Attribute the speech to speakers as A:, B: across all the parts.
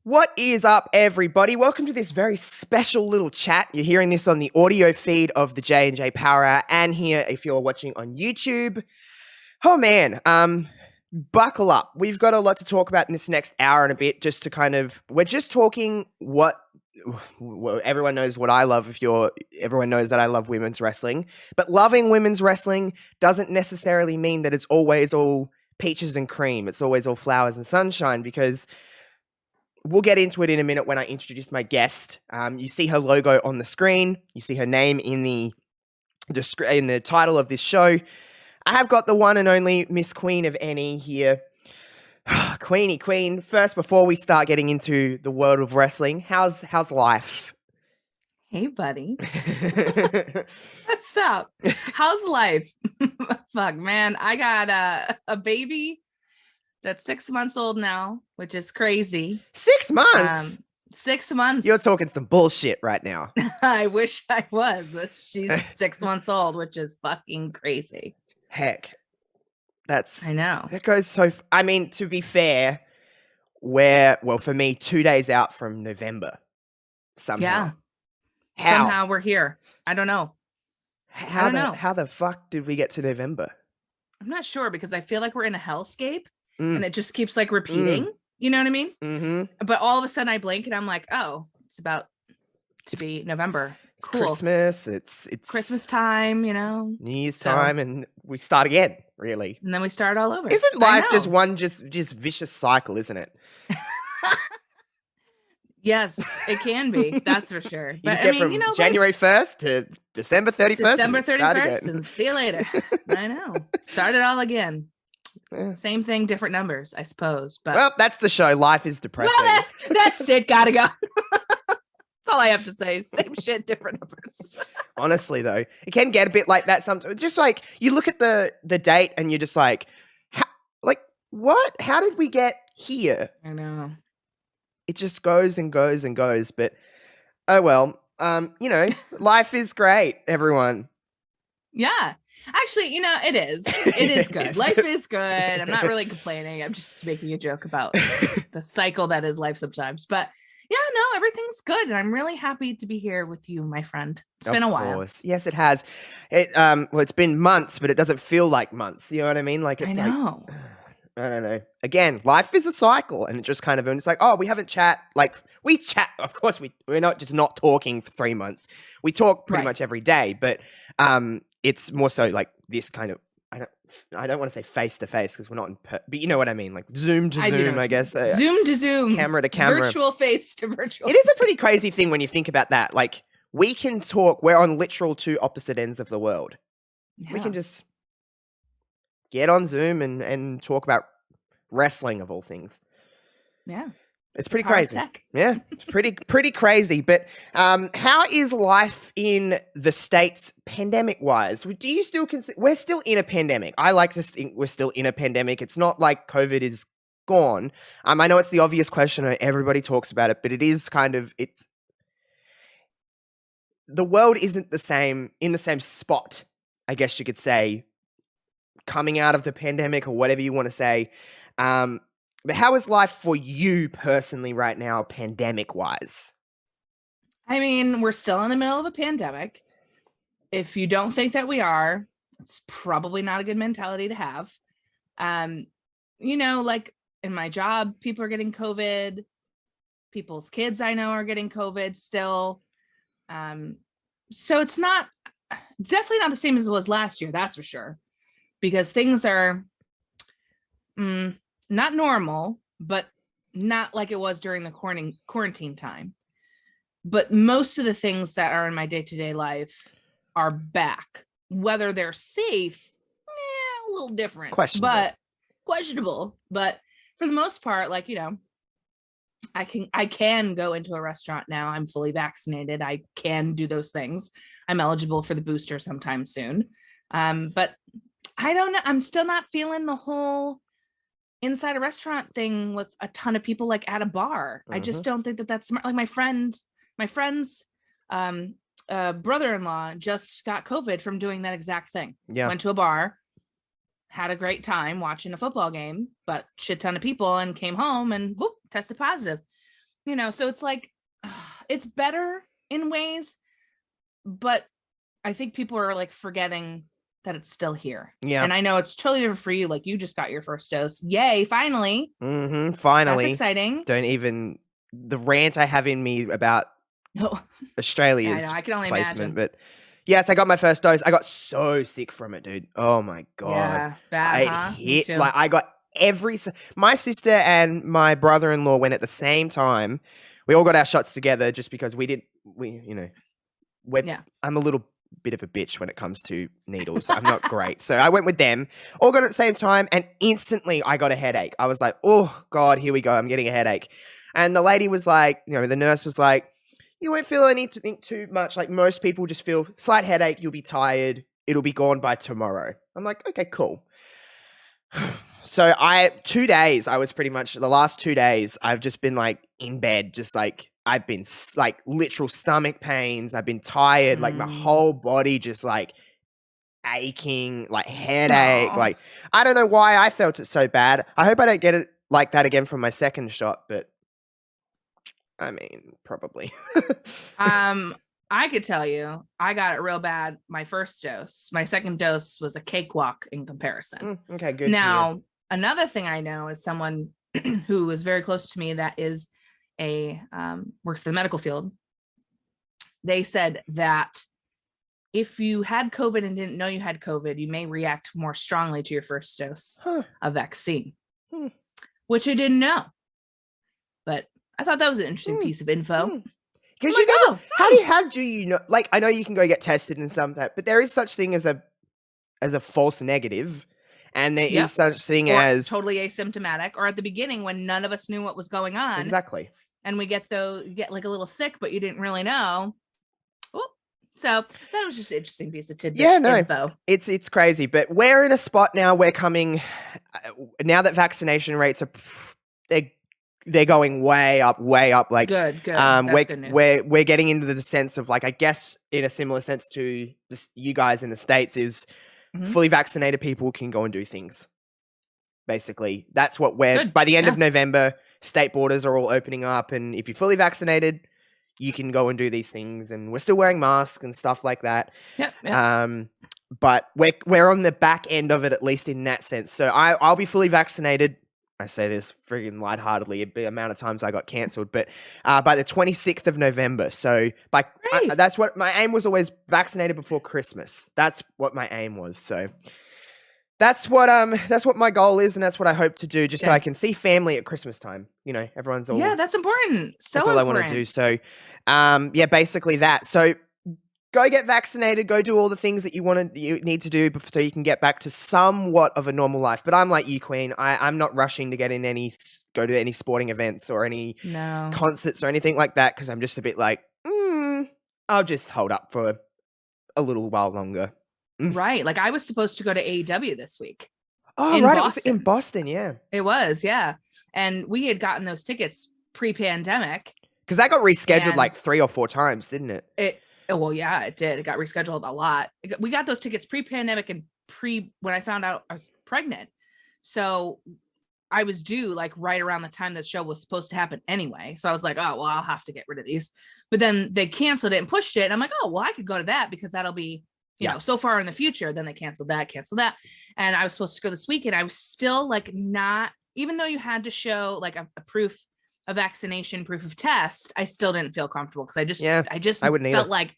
A: What is up, everybody? Welcome to this very special little chat. You're hearing this on the audio feed of the J&J Power Hour, and here if you're watching on YouTube. Oh man, buckle up. We've got a lot to talk about in this next hour and a bit. We're just talking what. Well, everyone knows what I love. Everyone knows that I love women's wrestling, but loving women's wrestling doesn't necessarily mean that it's always all peaches and cream. It's always all flowers and sunshine, because we'll get into it in a minute when I introduce my guest. You see her logo on the screen. You see her name in the title of this show. I have got the one and only Miss Queen of Any here. Queenie Queen. First, before we start getting into the world of wrestling, how's life?
B: Hey, buddy. What's up? How's life? Fuck, man. I got a baby that's 6 months old now, which is crazy.
A: 6 months?
B: 6 months.
A: You're talking some bullshit right now.
B: I wish I was, but she's 6 months old, which is fucking crazy.
A: Heck.
B: I know.
A: That goes so... to be fair, for me, 2 days out from November. Somehow.
B: Yeah. Somehow we're here. I don't know.
A: How the fuck did we get to November?
B: I'm not sure, because I feel like we're in a hellscape. And it just keeps like repeating. You know what I mean?
A: Mm-hmm.
B: But all of a sudden I blink and I'm like, oh, it's about to be November.
A: It's
B: cool.
A: Christmas. It's
B: Christmas time, New
A: Year's time, and we start again, really.
B: And then we start all over.
A: Isn't life just one vicious cycle, isn't it?
B: Yes, it can be. That's for sure.
A: But from January 1st to December 31st.
B: December 31st and see you later. I know. Start it all again. Yeah. Same thing, different numbers, I suppose. But
A: well, that's the show. Life is depressing.
B: Well, that's it. Gotta go. That's all I have to say. Same shit, different numbers.
A: Honestly, though, it can get a bit like that sometimes. Just like you look at the date and you're just like, what? How did we get here?
B: I know.
A: It just goes and goes and goes. But oh well. Life is great, everyone.
B: Yeah. Actually, it is. It is good. Life is good. I'm not really complaining. I'm just making a joke about the cycle that is life sometimes. But yeah, no, everything's good. And I'm really happy to be here with you, my friend. It's been a while.
A: Yes, it has. It's been months, but it doesn't feel like months. You know what I mean? Like, it's
B: I know.
A: I don't know. Again, life is a cycle, and it just kind of, and it's like, oh, we haven't chat. Like, we chat. Of course, we're not just not talking for 3 months. We talk pretty much every day, but it's more so like this kind of, I don't want to say face to face, because we're not but you know what I mean, like Zoom to Zoom, I guess.
B: Zoom to Zoom,
A: camera to camera,
B: virtual face to virtual.
A: It is a pretty crazy thing when you think about that. Like, we can talk. We're on literal two opposite ends of the world. Yeah. We can just get on Zoom and talk about wrestling, of all things.
B: Yeah.
A: It's pretty crazy. Yeah, it's pretty crazy. But how is life in the States pandemic-wise? Do you still consider we're still in a pandemic? I like to think we're still in a pandemic. It's not like COVID is gone. I know it's the obvious question. Everybody talks about it, but it is kind of the world isn't in the same spot, I guess you could say, coming out of the pandemic, or whatever you want to say. But how is life for you personally right now, pandemic-wise?
B: I mean, we're still in the middle of a pandemic. If you don't think that we are, it's probably not a good mentality to have. Like in my job, people are getting COVID. People's kids I know are getting COVID still. So it's definitely not the same as it was last year, that's for sure. Because things are not normal, but not like it was during the quarantine time. But most of the things that are in my day-to-day life are back. Whether they're safe, a little different. Questionable. But for the most part, I can go into a restaurant now. I'm fully vaccinated. I can do those things. I'm eligible for the booster sometime soon. But I don't know. I'm still not feeling the whole inside a restaurant thing with a ton of people like at a bar. I just don't think that that's smart. Like my friend's brother-in-law just got COVID from doing that exact thing.
A: Yeah.
B: Went to a bar, had a great time watching a football game, but shit ton of people, and came home and whoop, tested positive. So it's like, it's better in ways, but I think people are like forgetting that it's still here.
A: Yeah.
B: And I know it's totally different for you. Like, you just got your first dose. Yay, finally. That's
A: Finally.
B: exciting.
A: Don't even the rant I have in me about
B: No.
A: Australia's
B: I can only
A: placement,
B: imagine.
A: but yes, I got my first dose. I got so sick from it, dude. Oh my god.
B: Yeah, bad, huh? Me
A: Hit
B: too.
A: like I got my sister and my brother-in-law went at the same time. We all got our shots together just because
B: Yeah.
A: I'm a little bit of a bitch when it comes to needles. I'm not great. So I went with them. All got it at the same time, and instantly I got a headache. I was like, oh god, here we go. I'm getting a headache. And the lady was like, the nurse was like, you won't feel anything too much. Like, most people just feel slight headache. You'll be tired. It'll be gone by tomorrow. I'm like, okay, cool. So 2 days, I was pretty much the last 2 days, I've just been like in bed, just like I've been like literal stomach pains. I've been tired, like my whole body just like aching, like headache.
B: Aw.
A: Like, I don't know why I felt it so bad. I hope I don't get it like that again from my second shot, but I mean, probably.
B: I could tell you, I got it real bad my first dose. My second dose was a cakewalk in comparison.
A: Okay, good.
B: Now, another thing I know is someone who is very close to me that is works in the medical field. They said that if you had COVID and didn't know you had COVID, you may react more strongly to your first dose of vaccine, which I didn't know. But I thought that was an interesting piece of info.
A: Because how do you know? Like, I know you can go get tested and stuff like that, but there is such thing as a false negative, and there is such thing as
B: totally asymptomatic, or at the beginning when none of us knew what was going on.
A: Exactly.
B: And we get like a little sick, but you didn't really know. Ooh. So that was just an interesting piece of tidbit info.
A: It's crazy, but we're in a spot now. We're coming now that vaccination rates are they're going way up. Like,
B: good. That's good news.
A: We're getting into the sense of, like, I guess in a similar sense to you guys in the States is fully vaccinated people can go and do things. Basically, that's what by the end of November, state borders are all opening up, and if you're fully vaccinated, you can go and do these things. And we're still wearing masks and stuff like that.
B: Yep.
A: But we're on the back end of it, at least in that sense. So I'll be fully vaccinated. I say this friggin' lightheartedly, the amount of times I got cancelled, but by the 26th of November. So that's what my aim was, always vaccinated before Christmas. That's what my aim was. So that's what my goal is, and that's what I hope to do, just so I can see family at Christmas time. Everyone's all
B: that's important. So
A: that's all I want to do. So basically that. So go get vaccinated, go do all the things that you need to do so you can get back to somewhat of a normal life. But I'm like you, Queen. I'm not rushing to go to any sporting events or any concerts or anything like that, because I'm just a bit like, I'll just hold up for a little while longer.
B: Right. Like, I was supposed to go to AEW this week.
A: Oh, right. It was in Boston, yeah.
B: It was, yeah. And we had gotten those tickets pre-pandemic.
A: Because that got rescheduled like 3 or 4 times, didn't it?
B: Well, yeah, it did. It got rescheduled a lot. We got those tickets pre-pandemic and when I found out I was pregnant. So I was due like right around the time that show was supposed to happen anyway. So I was like, oh, well, I'll have to get rid of these. But then they canceled it and pushed it. And I'm like, oh, well, I could go to that because that'll be, so far in the future. Then they canceled that. And I was supposed to go this weekend. I was still like not, even though you had to show like a proof, a vaccination, proof of test, I still didn't feel comfortable because I wouldn't felt like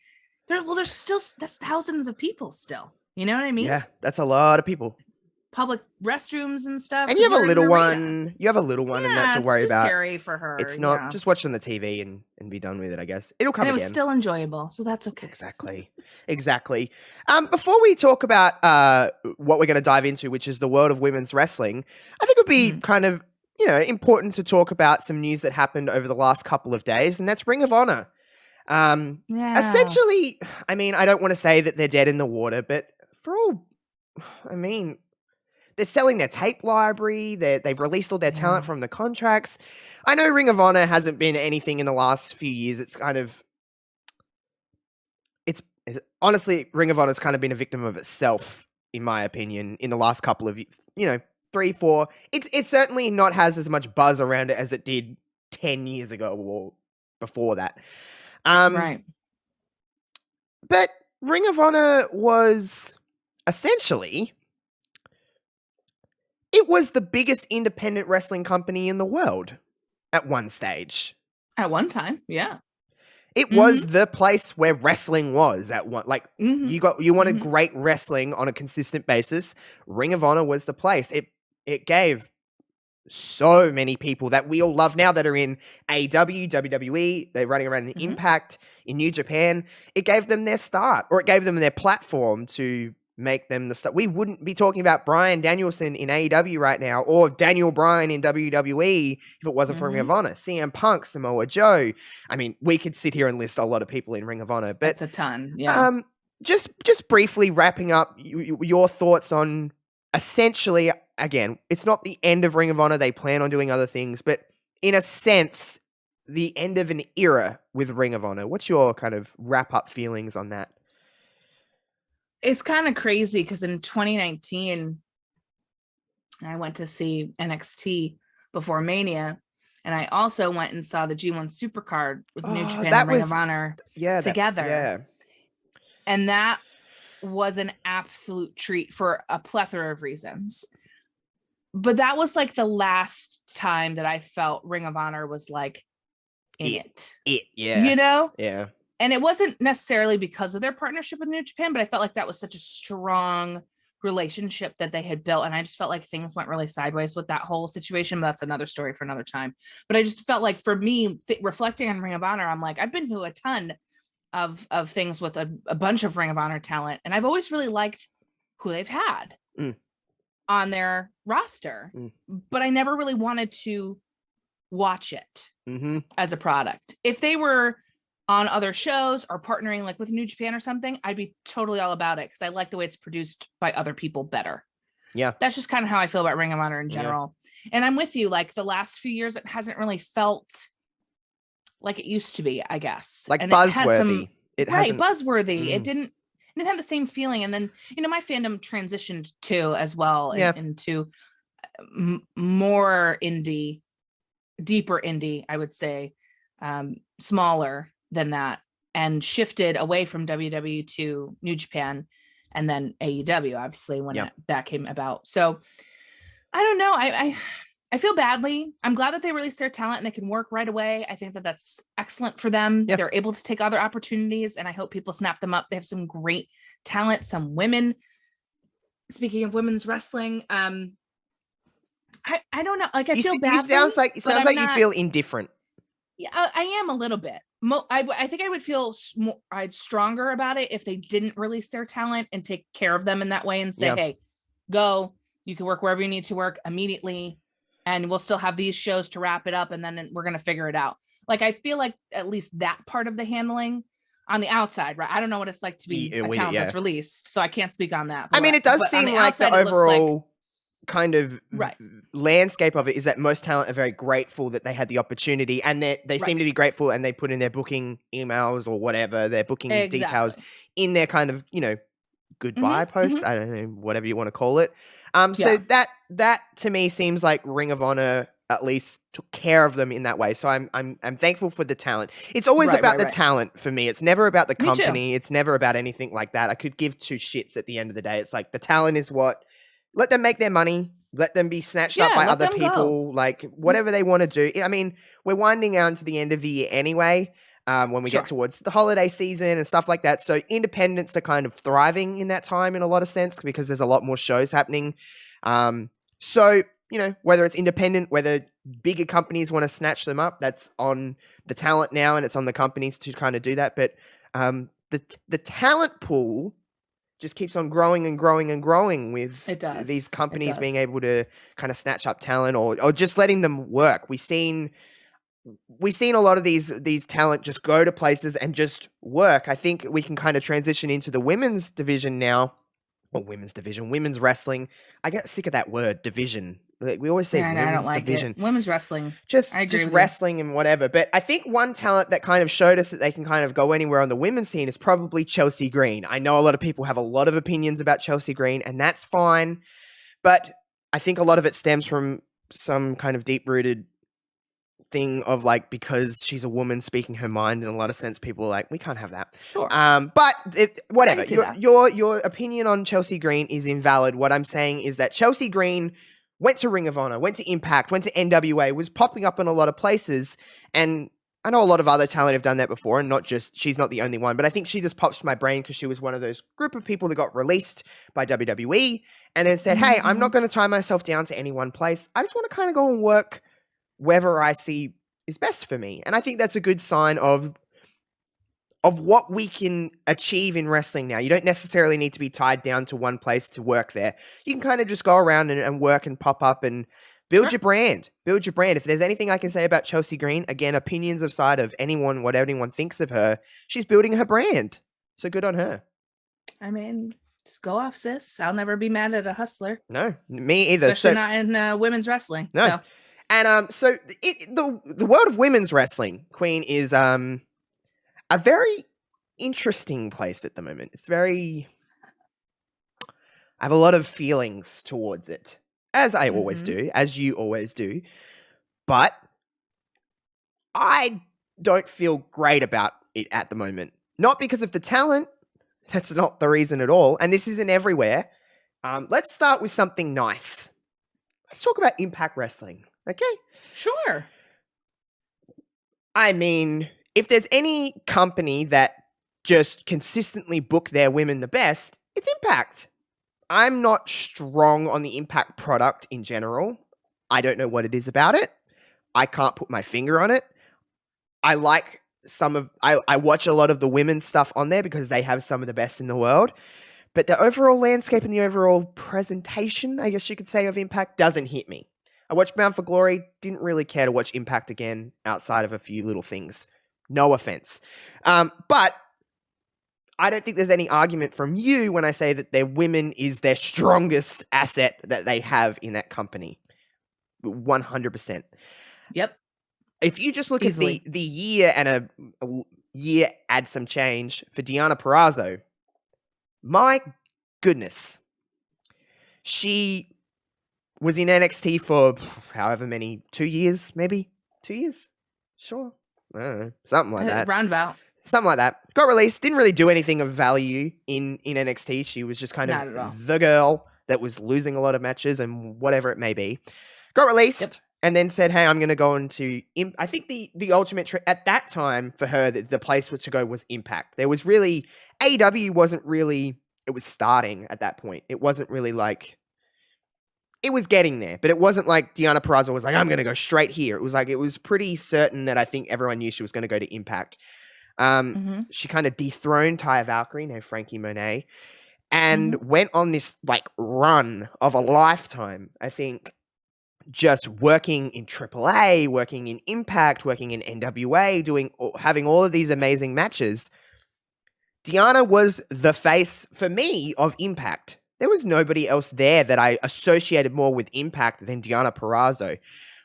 B: there's still, that's thousands of people still. You know what I mean?
A: Yeah, that's a lot of people.
B: Public restrooms and stuff.
A: And you have a little one. And that's a worry
B: it's
A: about.
B: Scary for her.
A: It's not just watch on the TV and be done with it. I guess it'll come again.
B: It was still enjoyable, so that's okay.
A: Exactly. Before we talk about what we're going to dive into, which is the world of women's wrestling, I think it would be kind of important to talk about some news that happened over the last couple of days, and that's Ring of Honor. Essentially, I mean, I don't want to say that they're dead in the water, but they're selling their tape library. They've released all their talent from the contracts. I know Ring of Honor hasn't been anything in the last few years. It's kind of, honestly, Ring of Honor's kind of been a victim of itself, in my opinion, in the last couple of, 3, 4. It's certainly not has as much buzz around it as it did 10 years ago or before that.
B: Right.
A: But Ring of Honor was essentially, it was the biggest independent wrestling company in the world at one stage.
B: At one time, yeah.
A: It was the place where wrestling was at one. Like, you wanted great wrestling on a consistent basis. Ring of Honor was the place. It gave so many people that we all love now that are in AEW, WWE, they're running around in Impact, in New Japan. It gave them their start, or it gave them their platform to make them the start. We wouldn't be talking about Bryan Danielson in AEW right now, or Daniel Bryan in WWE if it wasn't for Ring of Honor. CM Punk, Samoa Joe. I mean, we could sit here and list a lot of people in Ring of Honor, but
B: it's a ton. Yeah.
A: Just briefly wrapping up your thoughts on, essentially, again, it's not the end of Ring of Honor. They plan on doing other things, but in a sense, the end of an era with Ring of Honor. What's your kind of wrap-up feelings on that?
B: It's kind of crazy because in 2019, I went to see NXT before Mania, and I also went and saw the G1 Supercard with New Japan and Ring of Honor together. And that was an absolute treat for a plethora of reasons. But that was like the last time that I felt Ring of Honor was like it.
A: Yeah.
B: You know?
A: Yeah.
B: And it wasn't necessarily because of their partnership with New Japan, but I felt like that was such a strong relationship that they had built. And I just felt like things went really sideways with that whole situation. But that's another story for another time. But I just felt like, for me, reflecting on Ring of Honor, I'm like, I've been to a ton of things with a bunch of Ring of Honor talent. And I've always really liked who they've had on their roster. But I never really wanted to watch it as a product. If they were on other shows or partnering like with New Japan or something, I'd be totally all about it because I like the way it's produced by other people better.
A: Yeah.
B: That's just kind of how I feel about Ring of Honor in general. Yeah. And I'm with you, like the last few years, it hasn't really felt like it used to be, I guess.
A: Like
B: and
A: buzzworthy.
B: Buzzworthy. It didn't have the same feeling. And then, my fandom transitioned too as well into more indie, deeper indie, I would say, smaller than that, and shifted away from WWE to New Japan and then AEW, obviously, when that came about. So I don't know. I feel badly. I'm glad that they released their talent and they can work right away. I think that that's excellent for them. They're able to take other opportunities, and I hope people snap them up. They have some great talent, some women. Speaking of women's wrestling, I don't know. Like, I feel badly.
A: It sounds like you feel indifferent.
B: Yeah, I am a little bit. I think I would feel stronger about it if they didn't release their talent and take care of them in that way and say, hey, go, you can work wherever you need to work immediately, and we'll still have these shows to wrap it up, and then we're going to figure it out. Like, I feel like at least that part of the handling on the outside, right? I don't know what it's like to be a talent that's released, so I can't speak on that.
A: But, I mean, it does seem like the overall kind of landscape of it is that most talent are very grateful that they had the opportunity, and they seem to be grateful, and they put in their booking emails or whatever, their booking details in their kind of, goodbye post. I don't know, whatever you want to call it. So that to me seems like Ring of Honor at least took care of them in that way. So I'm thankful for the talent. It's always about the talent for me. It's never about the company. It's never about anything like that. I could give two shits at the end of the day. It's like the talent is what. Let them make their money. Let them be snatched up by other people. Like, whatever they want to do. I mean, we're winding down to the end of the year anyway, when we get towards the holiday season and stuff like that. So independents are kind of thriving in that time in a lot of sense because there's a lot more shows happening. So, whether it's independent, whether bigger companies want to snatch them up, that's on the talent now, and it's on the companies to kind of do that. But the talent pool just keeps on growing and growing and growing with these companies being able to kind of snatch up talent or just letting them work. We've seen a lot of these talent just go to places and just work. I think we can kind of transition into the women's division now. Or women's wrestling. I get sick of that word, division. We always say women's
B: I don't like
A: division.
B: It. Women's wrestling.
A: Just wrestling and whatever. But I think one talent that kind of showed us that they can kind of go anywhere on the women's scene is probably Chelsea Green. I know a lot of people have a lot of opinions about Chelsea Green, and that's fine. But I think a lot of it stems from some kind of deep-rooted thing of like, because she's a woman speaking her mind in a lot of sense, people are like, we can't have that.
B: Sure.
A: But whatever.
B: I can see that.
A: Your opinion on Chelsea Green is invalid. What I'm saying is that Chelsea Green went to Ring of Honor, went to Impact, went to NWA, was popping up in a lot of places, and I know a lot of other talent have done that before, and she's not the only one, but I think she just pops my brain because she was one of those group of people that got released by WWE and then said, hey, I'm not going to tie myself down to any one place. I just want to kind of go and work wherever I see is best for me. And I think that's a good sign of what we can achieve in wrestling now. You don't necessarily need to be tied down to one place to work there. You can kind of just go around and work and pop up and build your brand. Build your brand. If there's anything I can say about Chelsea Green, again, opinions aside of anyone, what anyone thinks of her, she's building her brand. So good on her.
B: I mean, just go off, sis. I'll never be mad at a hustler.
A: No, me either.
B: Especially not in women's wrestling.
A: No.
B: So.
A: And so the world of women's wrestling, Queen, is a very interesting place at the moment. It's very... I have a lot of feelings towards it. As I always do, as you always do. But I don't feel great about it at the moment. Not because of the talent. That's not the reason at all. And this isn't everywhere. Let's start with something nice. Let's talk about Impact Wrestling. Okay?
B: Sure.
A: I mean, if there's any company that just consistently book their women the best, it's Impact. I'm not strong on the Impact product in general. I don't know what it is about it. I can't put my finger on it. I like I watch a lot of the women's stuff on there because they have some of the best in the world. But the overall landscape and the overall presentation, I guess you could say, of Impact doesn't hit me. I watched Bound for Glory, didn't really care to watch Impact again outside of a few little things. No offense. But I don't think there's any argument from you when I say that their women is their strongest asset that they have in that company. 100%.
B: Yep.
A: If you just look
B: Easily.
A: at the year and a year add some change for Deanna Ferrazzo, my goodness. She was in NXT for however many, 2 years, maybe? 2 years? Sure. I don't know. Something like that.
B: Roundabout.
A: Something like that. Got released. Didn't really do anything of value in NXT. She was just kind of the girl that was losing a lot of matches and whatever it may be. Got released and then said, hey, I'm going to go into... I think the ultimate... at that time for her, the place to go was Impact. There was really... AEW wasn't really... It was starting at that point. It wasn't really like... It was getting there, but it wasn't like Deanna Ferrazzo was like, I'm going to go straight here. It was like, it was pretty certain that I think everyone knew she was going to go to Impact. She kind of dethroned Taya Valkyrie, now Frankie Monet, and went on this like run of a lifetime. I think just working in AAA, working in Impact, working in NWA, having all of these amazing matches. Deanna was the face for me of Impact. There was nobody else there that I associated more with Impact than Deanna Ferrazzo.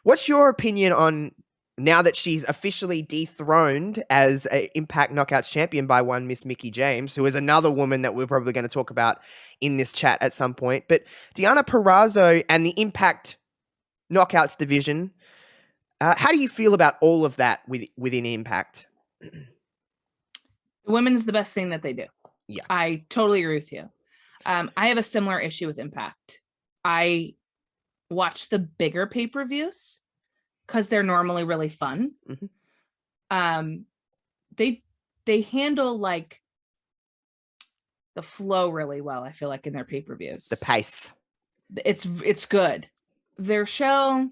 A: What's your opinion on, now that she's officially dethroned as an Impact Knockouts champion by one Miss Mickie James, who is another woman that we're probably going to talk about in this chat at some point. But Deanna Ferrazzo and the Impact Knockouts division, how do you feel about all of that within Impact?
B: The women's the best thing that they do.
A: Yeah.
B: I totally agree with you. I have a similar issue with Impact. I watch the bigger pay-per-views because they're normally really fun. They handle like the flow really well, I feel like, in their pay-per-views.
A: The pace.
B: It's good. Their show,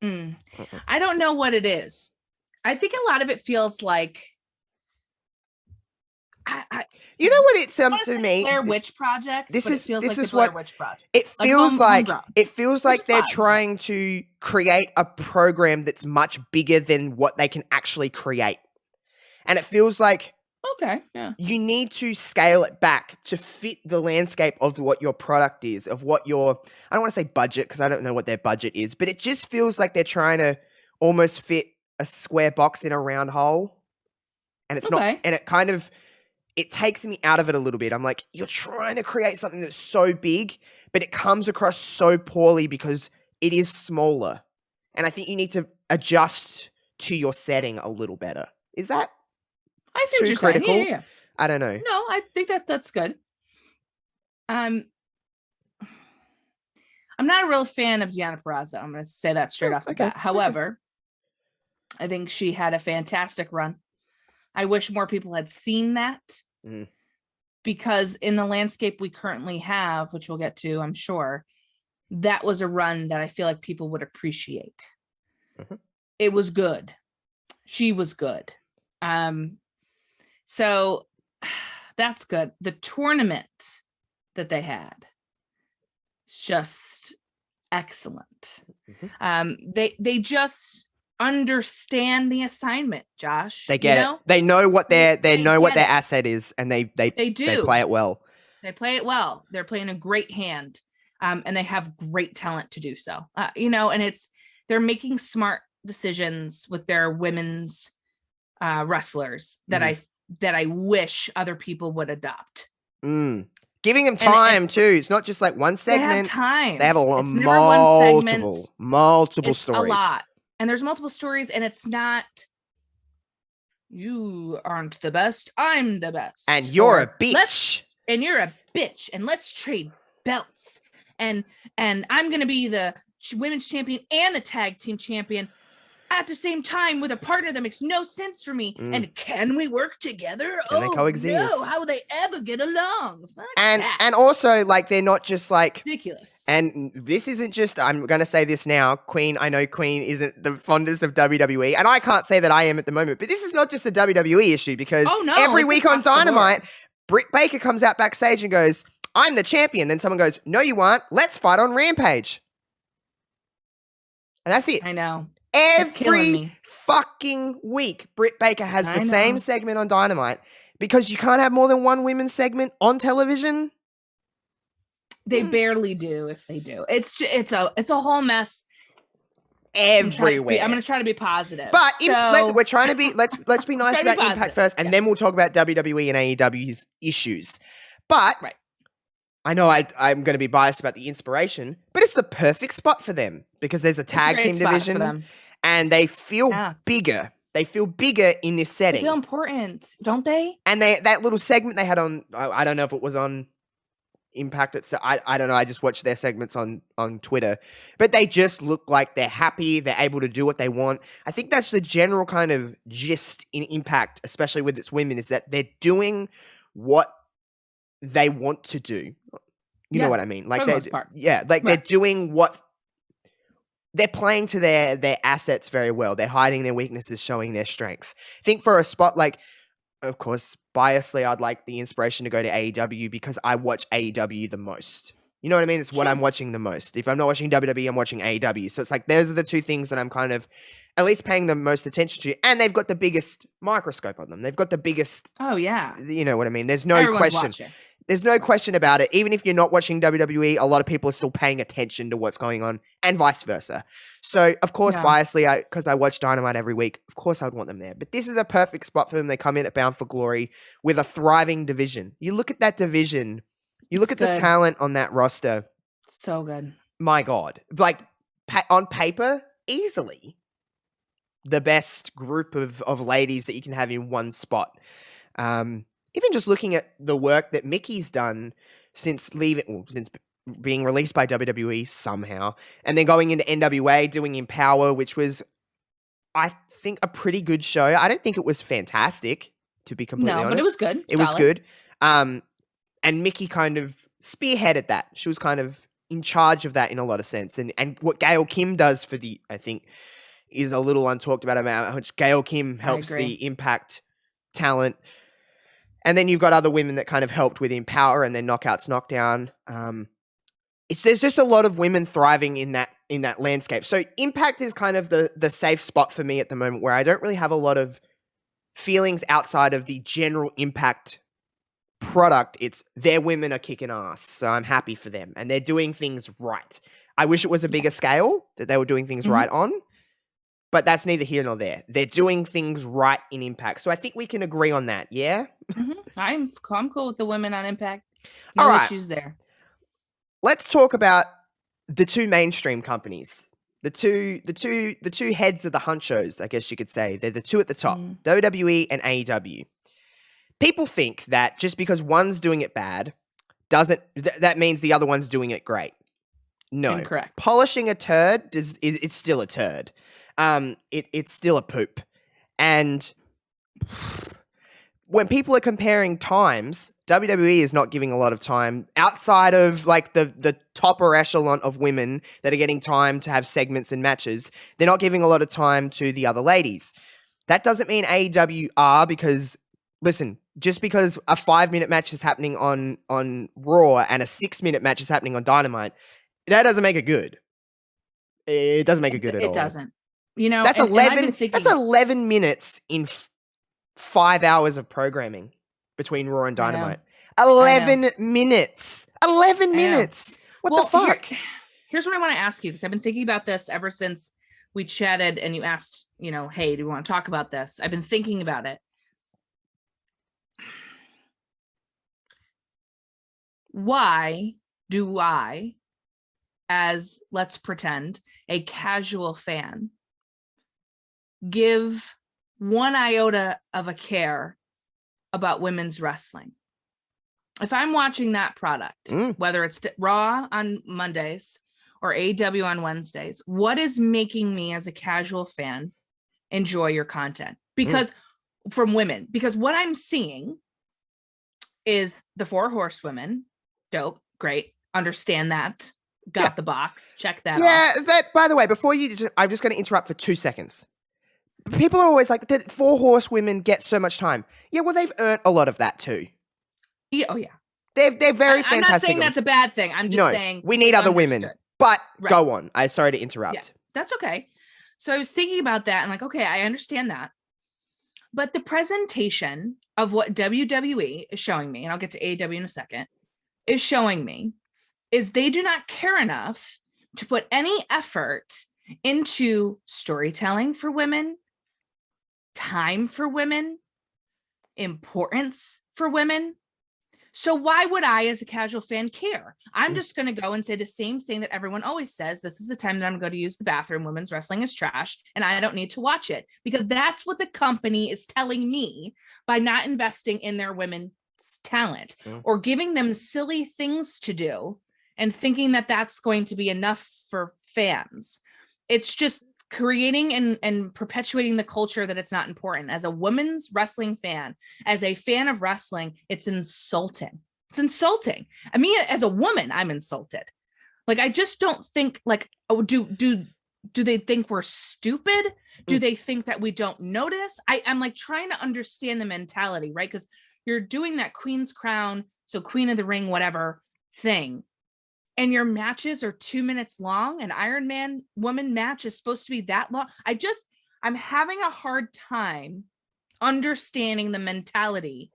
B: I don't know what it is. I think a lot of it feels like
A: you know what it sounds to me?
B: Blair Witch Project.
A: This is
B: like
A: what
B: Witch Project.
A: It feels like. It feels like they're
B: fun.
A: trying to create a program that's much bigger than what they can actually create, and it feels like you need to scale it back to fit the landscape of what your product is, of what your, I don't want to say budget because I don't know what their budget is, but it just feels like they're trying to almost fit a square box in a round hole, and it's not, and it kind of. It takes me out of it a little bit. I'm like, you're trying to create something that's so big, but it comes across so poorly because it is smaller. And I think you need to adjust to your setting a little better. Is that
B: I see what
A: too
B: you're
A: critical?
B: saying. Yeah.
A: I don't know.
B: No, I think that's good. I'm not a real fan of Deanna Ferrazzo. I'm going to say that straight off the bat. However, I think she had a fantastic run. I wish more people had seen that because in the landscape we currently have, which we'll get to, I'm sure, that was a run that I feel like people would appreciate. It was good. She was good. So that's good. The tournament that they had is just excellent. They just understand the assignment, Josh.
A: They get it. They know what their asset is, and they do. They play it well.
B: They play it well. They're playing a great hand, and they have great talent to do so. And they're making smart decisions with their women's wrestlers that I wish other people would adopt.
A: Giving them time too. It's not just like one segment.
B: They have time.
A: They have multiple stories.
B: A lot. And there's multiple stories, and it's not, you aren't the best, I'm the best.
A: And you're a bitch.
B: And you're a bitch. And let's trade belts. And I'm going to be the women's champion and the tag team champion at the same time with a partner that makes no sense for me. And can we work together?
A: Can they coexist?
B: No, how will they ever get along?
A: And also, like, they're not just like
B: ridiculous.
A: And this isn't just, I'm going to say this now, I know Queen isn't the fondest of WWE, and I can't say that I am at the moment, but this is not just a WWE issue because every week on Dynamite, Britt Baker comes out backstage and goes, I'm the champion. Then someone goes, no, you aren't. Let's fight on Rampage. And that's it.
B: I know.
A: Every fucking week, Britt Baker has the same segment on Dynamite because you can't have more than one women's segment on television.
B: They barely do if they do. It's a whole mess
A: everywhere.
B: I'm going to try to be positive.
A: But we're trying to be let's be nice about Impact first, and then we'll talk about WWE and AEW's issues. But I know I'm going to be biased about the inspiration, but it's the perfect spot for them because there's a tag team division and they feel bigger. They feel bigger in this setting.
B: They feel important, don't they?
A: And that little segment they had on, I don't know if it was on Impact. I don't know. I just watched their segments on Twitter, but they just look like they're happy. They're able to do what they want. I think that's the general kind of gist in Impact, especially with its women, is that they're doing what they want to do. You know what I mean? Like they're doing what they're playing to their assets very well. They're hiding their weaknesses, showing their strength. I think for a spot like, of course, biasly, I'd like the inspiration to go to AEW because I watch AEW the most. You know what I mean? It's what I'm watching the most. If I'm not watching WWE, I'm watching AEW. So it's like those are the two things that I'm kind of at least paying the most attention to. And they've got the biggest microscope on them. They've got the biggest.
B: Oh, yeah.
A: You know what I mean? There's no question.
B: Watching.
A: There's no question about it. Even if you're not watching WWE, a lot of people are still paying attention to what's going on and vice versa. So, of course, biasly, because I watch Dynamite every week, of course I would want them there. But this is a perfect spot for them. They come in at Bound for Glory with a thriving division. You look at that division. You look at the talent on that roster.
B: So good.
A: My God. Like, on paper, easily the best group of ladies that you can have in one spot. Even just looking at the work that Mickey's done since being released by WWE somehow, and then going into NWA, doing Empower, which was, I think, a pretty good show. I don't think it was fantastic, to be completely honest.
B: No, but it was good.
A: It was good. And Mickey kind of spearheaded that. She was kind of in charge of that in a lot of sense. And what Gail Kim does for I think, is a little untalked about how much Gail Kim helps the Impact talent. And then you've got other women that kind of helped with Empower and then Knockouts Knockdown. There's just a lot of women thriving in that landscape. So Impact is kind of the safe spot for me at the moment, where I don't really have a lot of feelings outside of the general Impact product. It's their women are kicking ass, so I'm happy for them and they're doing things right. I wish it was a bigger scale that they were doing things right on. But that's neither here nor there. They're doing things right in Impact. So I think we can agree on that, yeah?
B: I'm cool with the women on Impact.
A: No
B: issues there.
A: Let's talk about the two mainstream companies The two heads of the hunchos, I guess you could say. They're the two at the top,
B: Mm.
A: WWE and AEW. People think that just because one's doing it bad doesn't that means the other one's doing it great. No.
B: Incorrect.
A: Polishing a turd it's still a turd. It's still a poop. And when people are comparing times, WWE is not giving a lot of time outside of like the topper echelon of women that are getting time to have segments and matches. They're not giving a lot of time to the other ladies. That doesn't mean AEW are, because listen, just because a 5-minute match is happening on Raw and a 6-minute match is happening on Dynamite, that doesn't make it good. It doesn't make it good at all.
B: It doesn't. You know,
A: That's
B: and
A: 11.
B: I've been thinking,
A: That's 11 minutes in 5 hours of programming between Raw and Dynamite. 11 minutes. 11 minutes. What the fuck?
B: Here's what I want to ask you, because I've been thinking about this ever since we chatted and you asked, you know, hey, do you want to talk about this? I've been thinking about it. Why do I, as let's pretend, a casual fan, give one iota of a care about women's wrestling? If I'm watching that product, whether it's Raw on Mondays or AEW on Wednesdays, what is making me as a casual fan enjoy your content? Because from women, because what I'm seeing is the 4 horsewomen. Dope, great, understand that, got the box, check that off.
A: Yeah, that, by the way, before I'm just going to interrupt for 2 seconds. People are always like, the 4 horsewomen get so much time. Yeah, well, they've earned a lot of that too.
B: Yeah, oh yeah.
A: They're very fantastic.
B: I'm not saying that's a bad thing. I'm just saying
A: we need other women. But go on. I'm sorry to interrupt.
B: Yeah, that's okay. So I was thinking about that and like, okay, I understand that. But the presentation of what WWE is showing me, and I'll get to AEW in a second, is showing me is they do not care enough to put any effort into storytelling for women, time for women, importance for women. So why would I, as a casual fan, care? I'm just going to go and say the same thing that everyone always says. This is the time that I'm going to use the bathroom. Women's wrestling is trash, and I don't need to watch it, because that's what the company is telling me by not investing in their women's talent or giving them silly things to do and thinking that that's going to be enough for fans. It's just creating and perpetuating the culture that it's not important. As a women's wrestling fan, as a fan of wrestling, it's insulting. It's insulting. I mean, as a woman, I'm insulted. Like, I just don't think, like, oh, do they think we're stupid? Do they think that we don't notice? I'm like trying to understand the mentality, right? Because you're doing that Queen's Crown, so Queen of the Ring, whatever thing, and your matches are 2 minutes long. An Iron Man woman match is supposed to be that long. I'm having a hard time understanding the mentality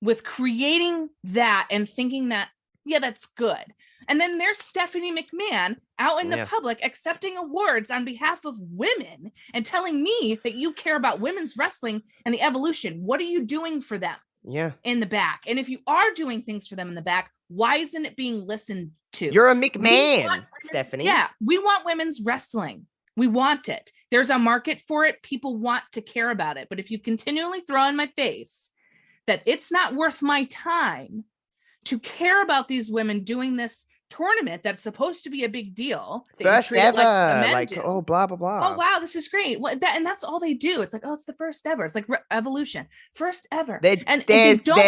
B: with creating that and thinking that, yeah, that's good. And then there's Stephanie McMahon out in the public accepting awards on behalf of women and telling me that you care about women's wrestling and the evolution. What are you doing for them? In the back? And if you are doing things for them in the back, why isn't it being listened to?
A: You're a McMahon, Stephanie.
B: Yeah, we want women's wrestling. We want it. There's a market for it. People want to care about it. But if you continually throw in my face that it's not worth my time to care about these women doing this tournament that's supposed to be a big deal,
A: first ever, like oh, blah blah blah.
B: Oh wow, this is great. Well, and that's all they do. It's like, oh, it's the first ever. It's like evolution, first ever.
A: They're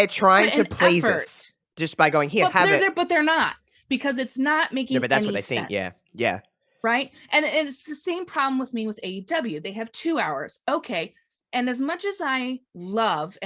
A: trying to please us just by going here, have it.
B: But they're not, because it's not making.
A: But that's what they
B: sense.
A: think. Yeah.
B: Right, and it's the same problem with me with AEW. They have 2 hours. Okay, and as much as I love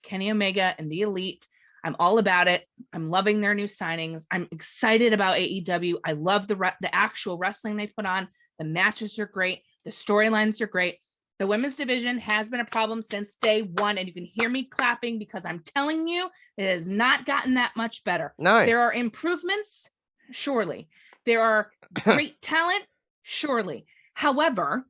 B: Kenny Omega and the Elite, I'm all about it. I'm loving their new signings. I'm excited about AEW. I love the actual wrestling they put on. The matches are great. The storylines are great. The women's division has been a problem since day one, and you can hear me clapping because I'm telling you, it has not gotten that much better.
A: No.
B: There are improvements, surely. There are great talent, surely. However,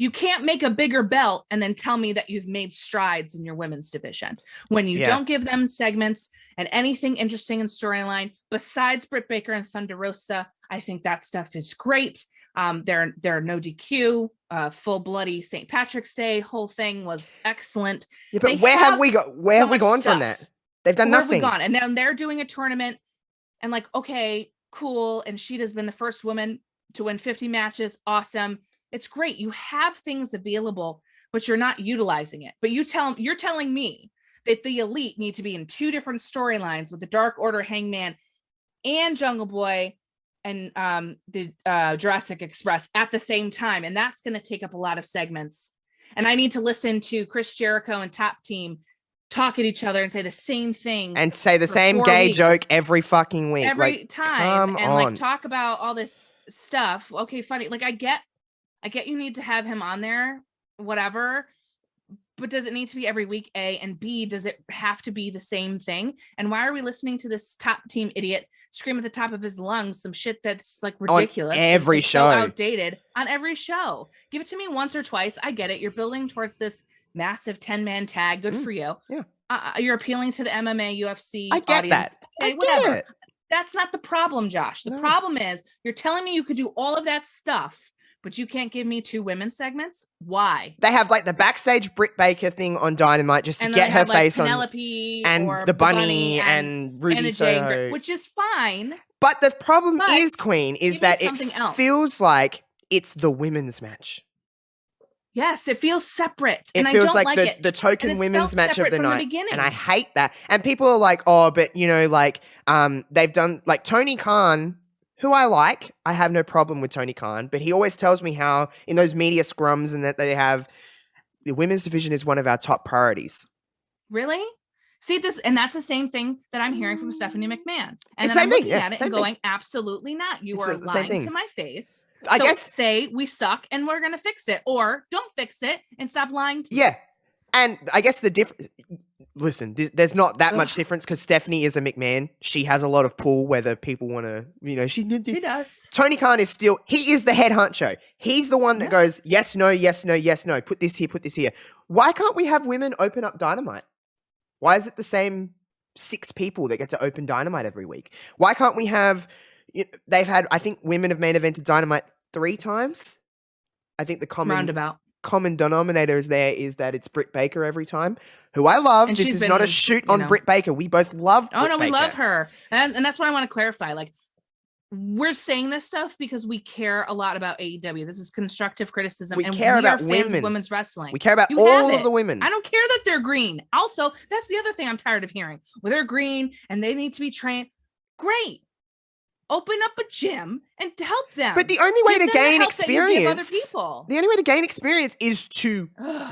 B: You can't make a bigger belt and then tell me that you've made strides in your women's division when you don't give them segments and anything interesting in storyline besides Britt Baker and Thunder Rosa. I think that stuff is great. Their no DQ, full bloody St. Patrick's Day whole thing was excellent.
A: Yeah, but where have we gone from that? They've done nothing.
B: Where have we gone? And then they're doing a tournament and like, okay, cool. And Sheeta's been the first woman to win 50 matches. Awesome. It's great. You have things available, but you're not utilizing it. But you're telling me that the Elite need to be in 2 different storylines with the Dark Order, Hangman, and Jungle Boy and the Jurassic Express at the same time. And that's going to take up a lot of segments. And I need to listen to Chris Jericho and Top Team talk at each other and say the same thing.
A: And say the same gay joke every fucking week.
B: Every time. And like talk about all this stuff. Okay, funny. Like I get you need to have him on there, whatever. But does it need to be every week, A? And B, does it have to be the same thing? And why are we listening to this Top Team idiot scream at the top of his lungs some shit that's like ridiculous?
A: On every show.
B: So outdated on every show. Give it to me once or twice. I get it. You're building towards this massive 10-man tag. Good for you.
A: Yeah.
B: You're appealing to the MMA, UFC
A: I get
B: audience.
A: that.
B: Okay, whatever. It. That's not the problem, Josh. The problem is you're telling me you could do all of that stuff, but you can't give me 2 women's segments? Why?
A: They have like the backstage Britt Baker thing on Dynamite just to get her face on
B: Penelope
A: and
B: or
A: the bunny and Ruby Soho.
B: Which is fine.
A: But the problem is, Queen, is that it feels like it's the women's match.
B: Yes, it feels separate.
A: It feels like the token women's match of the night. And I hate that. And people are like, oh, but you know, like they've done like Tony Khan, who I like. I have no problem with Tony Khan, but he always tells me how in those media scrums and that they have the women's division is one of our top priorities.
B: Really? See this, and that's the same thing that I'm hearing from Stephanie McMahon. And then
A: I'm
B: looking at it and going, absolutely not. You are lying to my face. I guess say we suck and we're going to fix it, or don't fix it and stop lying to me.
A: Yeah. And I guess the difference, listen, there's not that much difference because Stephanie is a McMahon. She has a lot of pull whether people want to, you know, she
B: does.
A: Tony Khan is still, he is the head honcho. He's the one that goes, yes, no, yes, no, yes, no. Put this here, put this here. Why can't we have women open up Dynamite? Why is it the same 6 people that get to open Dynamite every week? Why can't we have, they've had, I think women have main evented Dynamite 3 times. I think the common denominator is that it's Britt Baker every time, who I love. And this is not a shoot on Britt Baker. We both love Britt Baker.
B: We love her. And that's what I want to clarify. Like, we're saying this stuff because we care a lot about AEW. This is constructive criticism.
A: We care about
B: fans of women's wrestling.
A: We care about all of the women.
B: I don't care that they're green. Also, that's the other thing I'm tired of hearing. Well, they're green and they need to be trained. Great. Open up a gym and help them.
A: But the only way to gain experience,
B: other people.
A: The only way to gain experience is to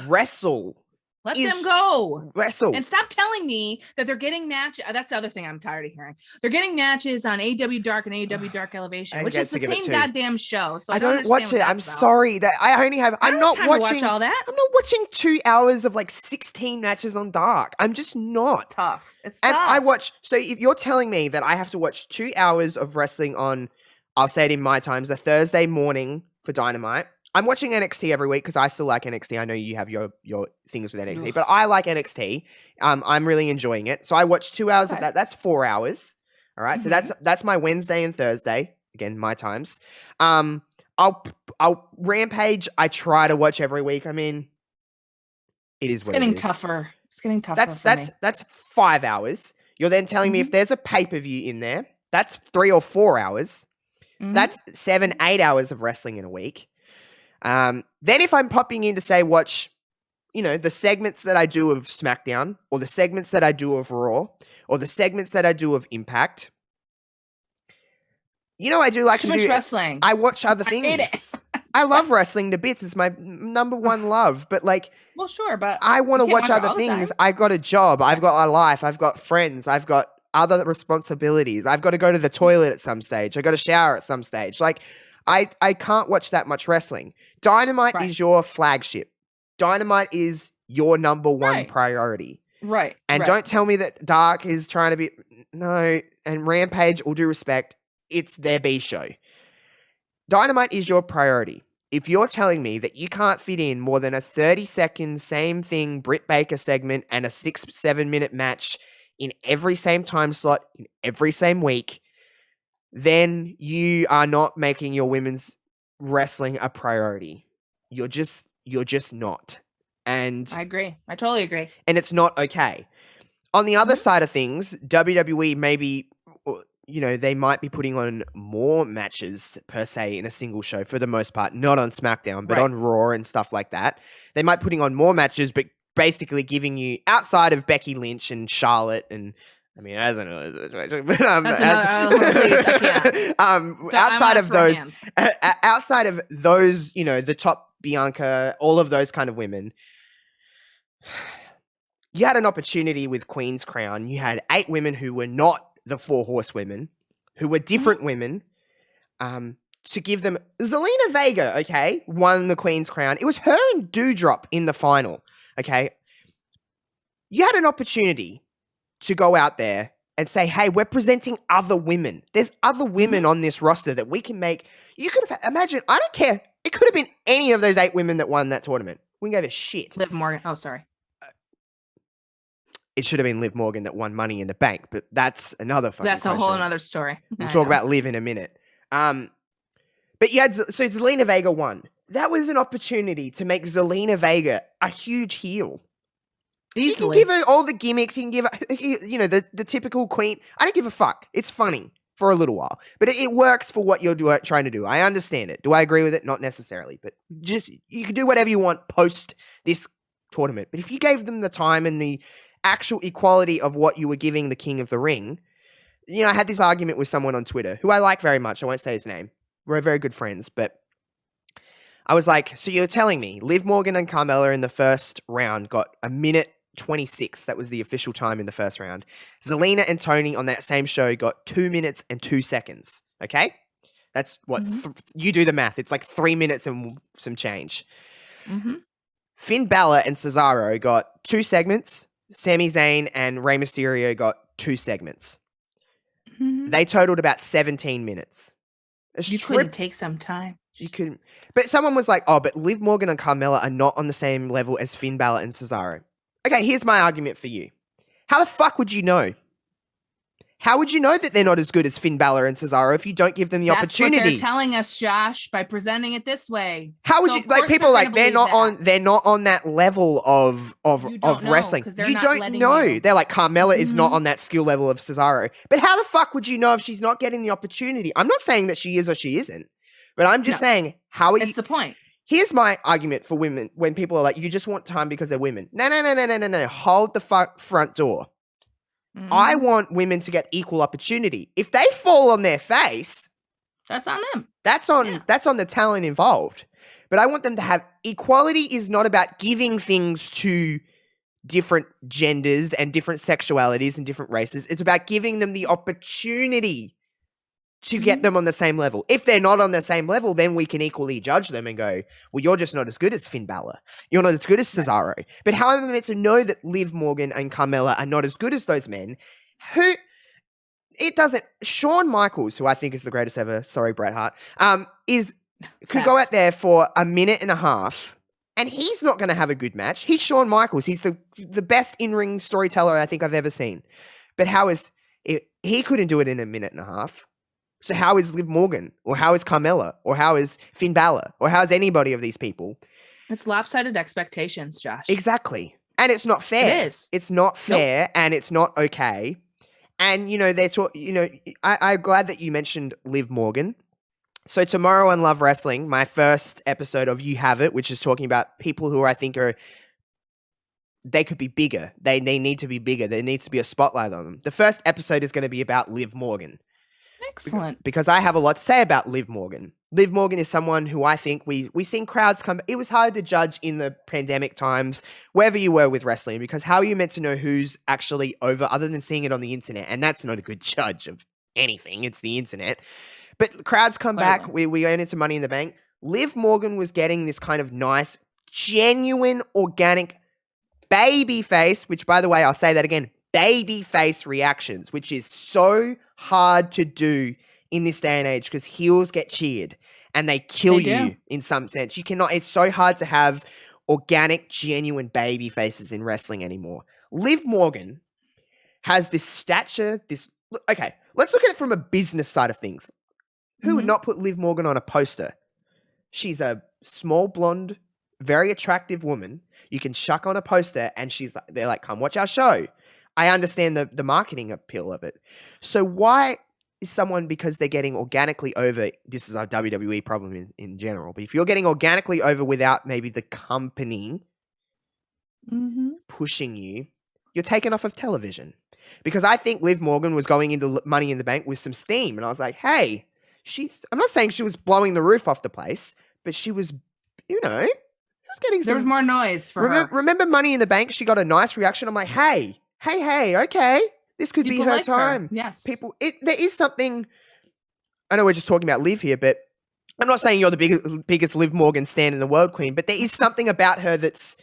A: wrestle.
B: Let them go.
A: Wrestle.
B: And stop telling me that they're getting matches. That's the other thing I'm tired of hearing. They're getting matches on AEW Dark and AEW Dark Elevation, which is the same goddamn show. So
A: I don't watch it. I'm sorry that I only have. I'm not watching
B: all that.
A: I'm not watching 2 hours of like 16 matches on Dark. I'm just not.
B: Tough. It's
A: and
B: tough.
A: I watch. So if you're telling me that I have to watch 2 hours of wrestling on, I'll say it in my times, a Thursday morning for Dynamite. I'm watching NXT every week because I still like NXT. I know you have your things with NXT, but I like NXT. I'm really enjoying it. So I watch 2 hours of that. That's 4 hours. All right. Mm-hmm. So that's my Wednesday and Thursday. Again, my times. I'll Rampage. I try to watch every week. I mean, it's
B: getting tougher. It's getting tougher.
A: That's 5 hours. You're then telling me if there's a pay-per-view in there, that's 3 or 4 hours. Mm-hmm. That's 7, 8 hours of wrestling in a week. Then if I'm popping in to say watch, the segments that I do of SmackDown or the segments that I do of Raw or the segments that I do of Impact, I do like
B: to do
A: wrestling. I watch other things. I hate it. I love wrestling to bits. It's my number one love. But
B: well, sure, but
A: I want to watch other things. I got a job. I've got a life. I've got friends. I've got other responsibilities. I've got to go to the toilet at some stage. I got to shower at some stage. I can't watch that much wrestling. Dynamite is your flagship. Dynamite is your number one priority.
B: Right.
A: And don't tell me that Dark is trying to be... No. And Rampage, all due respect, it's their B show. Dynamite is your priority. if you're telling me that you can't fit in more than a 30-second same thing Britt Baker segment and a 6-7 minute match in every same time slot in every same week, then you are not making your women's wrestling a priority. You're just not. And
B: I agree. I totally agree.
A: and it's not okay. On the other side of things, WWE maybe, they might be putting on more matches per se in a single show for the most part, not on SmackDown, but
B: Right.
A: on Raw and stuff like that. They might putting on more matches, but basically giving you, outside of Becky Lynch and Charlotte and, I mean, as another situation, but outside of those, outside of those, the top Bianca, all of those kind of women, you had an opportunity with Queen's Crown. You had 8 women who were not the 4 horsewomen, who were different women, to give them. Zelina Vega, okay, won the Queen's Crown. It was her and Doudrop in the final, okay? You had an opportunity to go out there and say, hey, we're presenting other women. There's other women on this roster that we can make. You could have, imagine, I don't care. It could have been any of those 8 women that won that tournament. We gave a shit.
B: Liv Morgan. Oh, sorry.
A: It should have been Liv Morgan that won Money in the Bank, but that's another fucking
B: That's a
A: question.
B: whole other story.
A: We'll talk about Liv in a minute. But you had, so Zelina Vega won. That was an opportunity to make Zelina Vega a huge heel.
B: Easily.
A: You can give her all the gimmicks. You can give her, the typical queen. I don't give a fuck. It's funny for a little while, but it works for what you're trying to do. I understand it. Do I agree with it? Not necessarily, but just, you can do whatever you want post this tournament. But if you gave them the time and the actual equality of what you were giving the King of the Ring, I had this argument with someone on Twitter who I like very much. I won't say his name. We're very good friends, but I was like, so you're telling me Liv Morgan and Carmella in the first round got 1:26. That was the official time in the first round. Zelina and Tony on that same show got 2 minutes and 2 seconds. Okay? That's what, you do the math. It's like 3 minutes and some change. Finn Balor and Cesaro got 2 segments. Sami Zayn and Rey Mysterio got 2 segments. They totaled about 17 minutes.
B: You couldn't take some time.
A: You couldn't. But someone was like, oh, but Liv Morgan and Carmella are not on the same level as Finn Balor and Cesaro. Okay, here's my argument for you. How the fuck would you know? How would you know that they're not as good as Finn Balor and Cesaro if you don't give them the opportunity?
B: That's what they're telling us, Josh, by presenting it this way.
A: How would you, like, people are like, they're not on that level of wrestling. You don't know. They're like, Carmella is not on that skill level of Cesaro. But how the fuck would you know if she's not getting the opportunity? I'm not saying that she is or she isn't, but I'm just saying, how are you?
B: It's the point.
A: Here's my argument for women when people are like, you just want time because they're women. No. Hold the front door. I want women to get equal opportunity. If they fall on their face,
B: that's on them.
A: That's on the talent involved. But I want them to have equality. Is not about giving things to different genders and different sexualities and different races. It's about giving them the opportunity to get them on the same level. If they're not on the same level, then we can equally judge them and go, well, you're just not as good as Finn Balor. You're not as good as Cesaro. But how am I meant to know that Liv Morgan and Carmella are not as good as those men? Shawn Michaels, who I think is the greatest ever, sorry, Bret Hart, could go out there for a minute and a half, and he's not going to have a good match. He's Shawn Michaels. He's the best in-ring storyteller I think I've ever seen. But he couldn't do it in a minute and a half. So how is Liv Morgan, or how is Carmella, or how is Finn Balor, or how is anybody of these people?
B: It's lopsided expectations, Josh.
A: Exactly. And it's not fair.
B: It is.
A: It's not fair, and it's not okay. And, I'm glad that you mentioned Liv Morgan. So tomorrow on Love Wrestling, my first episode of You Have It, which is talking about people who I think they could be bigger. They need to be bigger. There needs to be a spotlight on them. The first episode is going to be about Liv Morgan.
B: Excellent.
A: Because I have a lot to say about Liv Morgan. Liv Morgan is someone who I think we've seen crowds come. It was hard to judge in the pandemic times, wherever you were with wrestling, because how are you meant to know who's actually over other than seeing it on the internet? And that's not a good judge of anything. It's the internet. But crowds come back. We earn into Money in the Bank. Liv Morgan was getting this kind of nice, genuine, organic baby face, which, by the way, I'll say that again, baby face reactions, which is so hard to do in this day and age because heels get cheered and they kill
B: They do.
A: you in some sense. You cannot, it's so hard to have organic, genuine baby faces in wrestling anymore. Liv Morgan has this stature, okay, let's look at it from a business side of things. Who would not put Liv Morgan on a poster? She's a small, blonde, very attractive woman. You can chuck on a poster and they're like, come watch our show. I understand the marketing appeal of it. So why is someone, because they're getting organically over, this is a WWE problem in general, but if you're getting organically over without maybe the company pushing you, you're taken off of television. Because I think Liv Morgan was going into Money in the Bank with some steam. And I was like, hey, I'm not saying she was blowing the roof off the place, but she was, she was getting some.
B: There was more noise for her.
A: Remember Money in the Bank? She got a nice reaction. I'm like, hey, okay. This could
B: People
A: be her
B: like
A: time.
B: Her. Yes.
A: There is something, I know we're just talking about Liv here, but I'm not saying you're the biggest Liv Morgan stan in the world, Queen, but there is something about her that's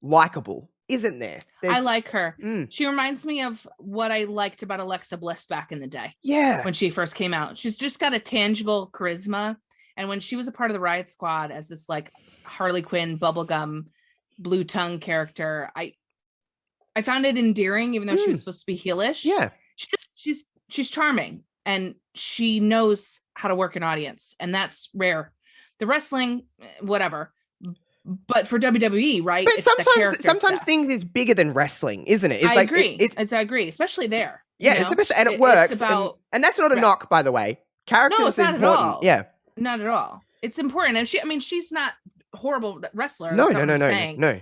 A: likable, isn't there?
B: I like her. She reminds me of what I liked about Alexa Bliss back in the day.
A: Yeah.
B: When she first came out. She's just got a tangible charisma. And when she was a part of the Riot Squad as this like Harley Quinn bubblegum blue tongue character, I found it endearing, even though she was supposed to be heelish.
A: Yeah.
B: She's charming and she knows how to work an audience. And that's rare. The wrestling, whatever. But for WWE, right?
A: But sometimes things is bigger than wrestling, isn't it? It's
B: I agree. I agree, especially there.
A: Yeah, especially, and it works. It's about, and that's not a knock, by the way. Character is important. Not at all. Yeah.
B: Not at all. It's important. And she's not a horrible wrestler.
A: No.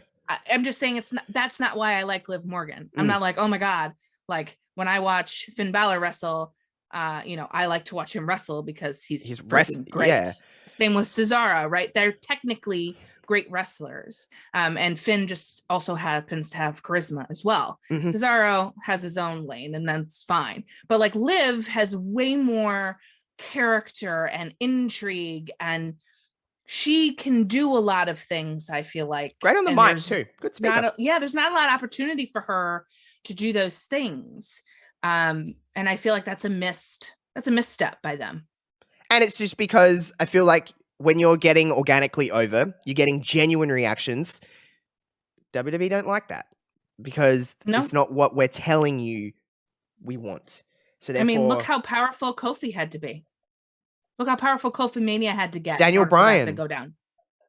B: I'm just saying that's not why I like Liv Morgan. I'm not like, oh my God. Like when I watch Finn Balor wrestle, I like to watch him wrestle because he's great. Yeah. Same with Cesaro, right? They're technically great wrestlers. And Finn just also happens to have charisma as well. Cesaro has his own lane and that's fine. But like Liv has way more character and intrigue and she can do a lot of things, I feel like.
A: Great on the mic too. Good speaker.
B: There's not a lot of opportunity for her to do those things. And I feel like that's a misstep by them. And
A: it's just because I feel like when you're getting organically over, you're getting genuine reactions. WWE don't like that because it's not what we're telling you we want. So therefore,
B: look how powerful Kofi had to be. Look how powerful Kofi Mania had to get.
A: Daniel Bryan
B: to go down.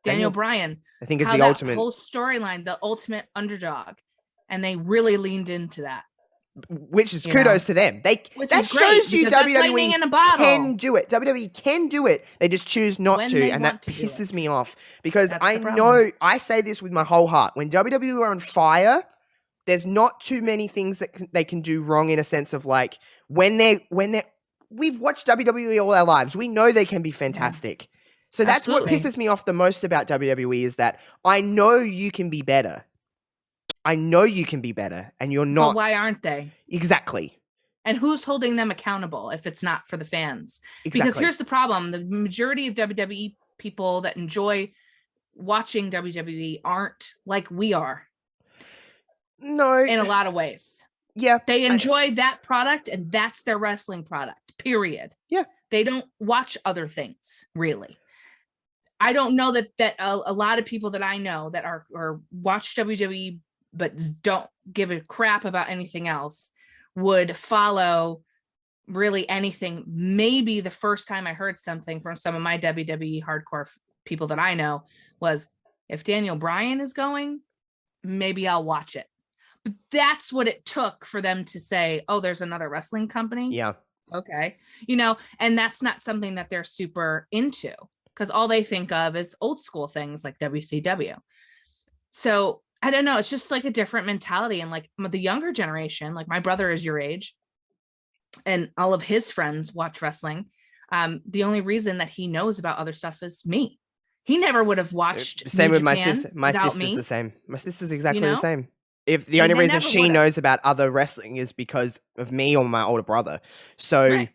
B: Daniel Bryan,
A: I think, is the ultimate
B: whole storyline, the ultimate underdog, and they really leaned into that.
A: Which is kudos to them. That shows you WWE can do it. WWE can do it. They just choose not to, and that pisses me off because I know I say this with my whole heart. When WWE are on fire, there's not too many things that they can do wrong in a sense of like when they're. We've watched WWE all our lives. We know they can be fantastic. So that's what pisses me off the most about WWE is that I know you can be better. I know you can be better and you're not.
B: But why aren't they?
A: Exactly.
B: And who's holding them accountable if it's not for the fans?
A: Exactly.
B: Because here's the problem. The majority of WWE people that enjoy watching WWE aren't like we are.
A: No.
B: In a lot of ways.
A: Yeah.
B: They enjoy that product and that's their wrestling product, period.
A: Yeah.
B: They don't watch other things, really. I don't know that a lot of people that I know that are watch WWE but don't give a crap about anything else would follow really anything. Maybe the first time I heard something from some of my WWE hardcore people that I know was, if Daniel Bryan is going, maybe I'll watch it. But that's what it took for them to say, oh, there's another wrestling company.
A: Yeah.
B: Okay. And that's not something that they're super into because all they think of is old school things like WCW. So I don't know. It's just like a different mentality. And like the younger generation, like my brother is your age and all of his friends watch wrestling. The only reason that he knows about other stuff is me. He never would have watched.
A: Same with my
B: Japan
A: sister. My sister's
B: me.
A: the same. My sister's exactly the same. If the only reason she knows about other wrestling is because of me or my older brother. So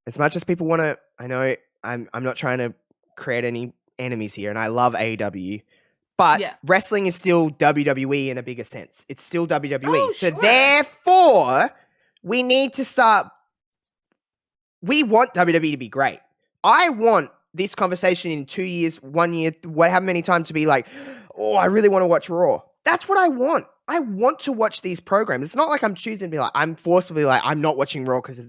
A: as much as people want to, I know I'm not trying to create any enemies here and I love AEW. But wrestling is still WWE in a bigger sense. It's still WWE.
B: Oh,
A: so therefore, we need to start we want WWE to be great. I want this conversation in 2 years, 1 year, how many times to be like, oh, I really want to watch Raw. That's what I want. I want to watch these programs. It's not like I'm choosing to be like, I'm forced to be like, I'm not watching Raw because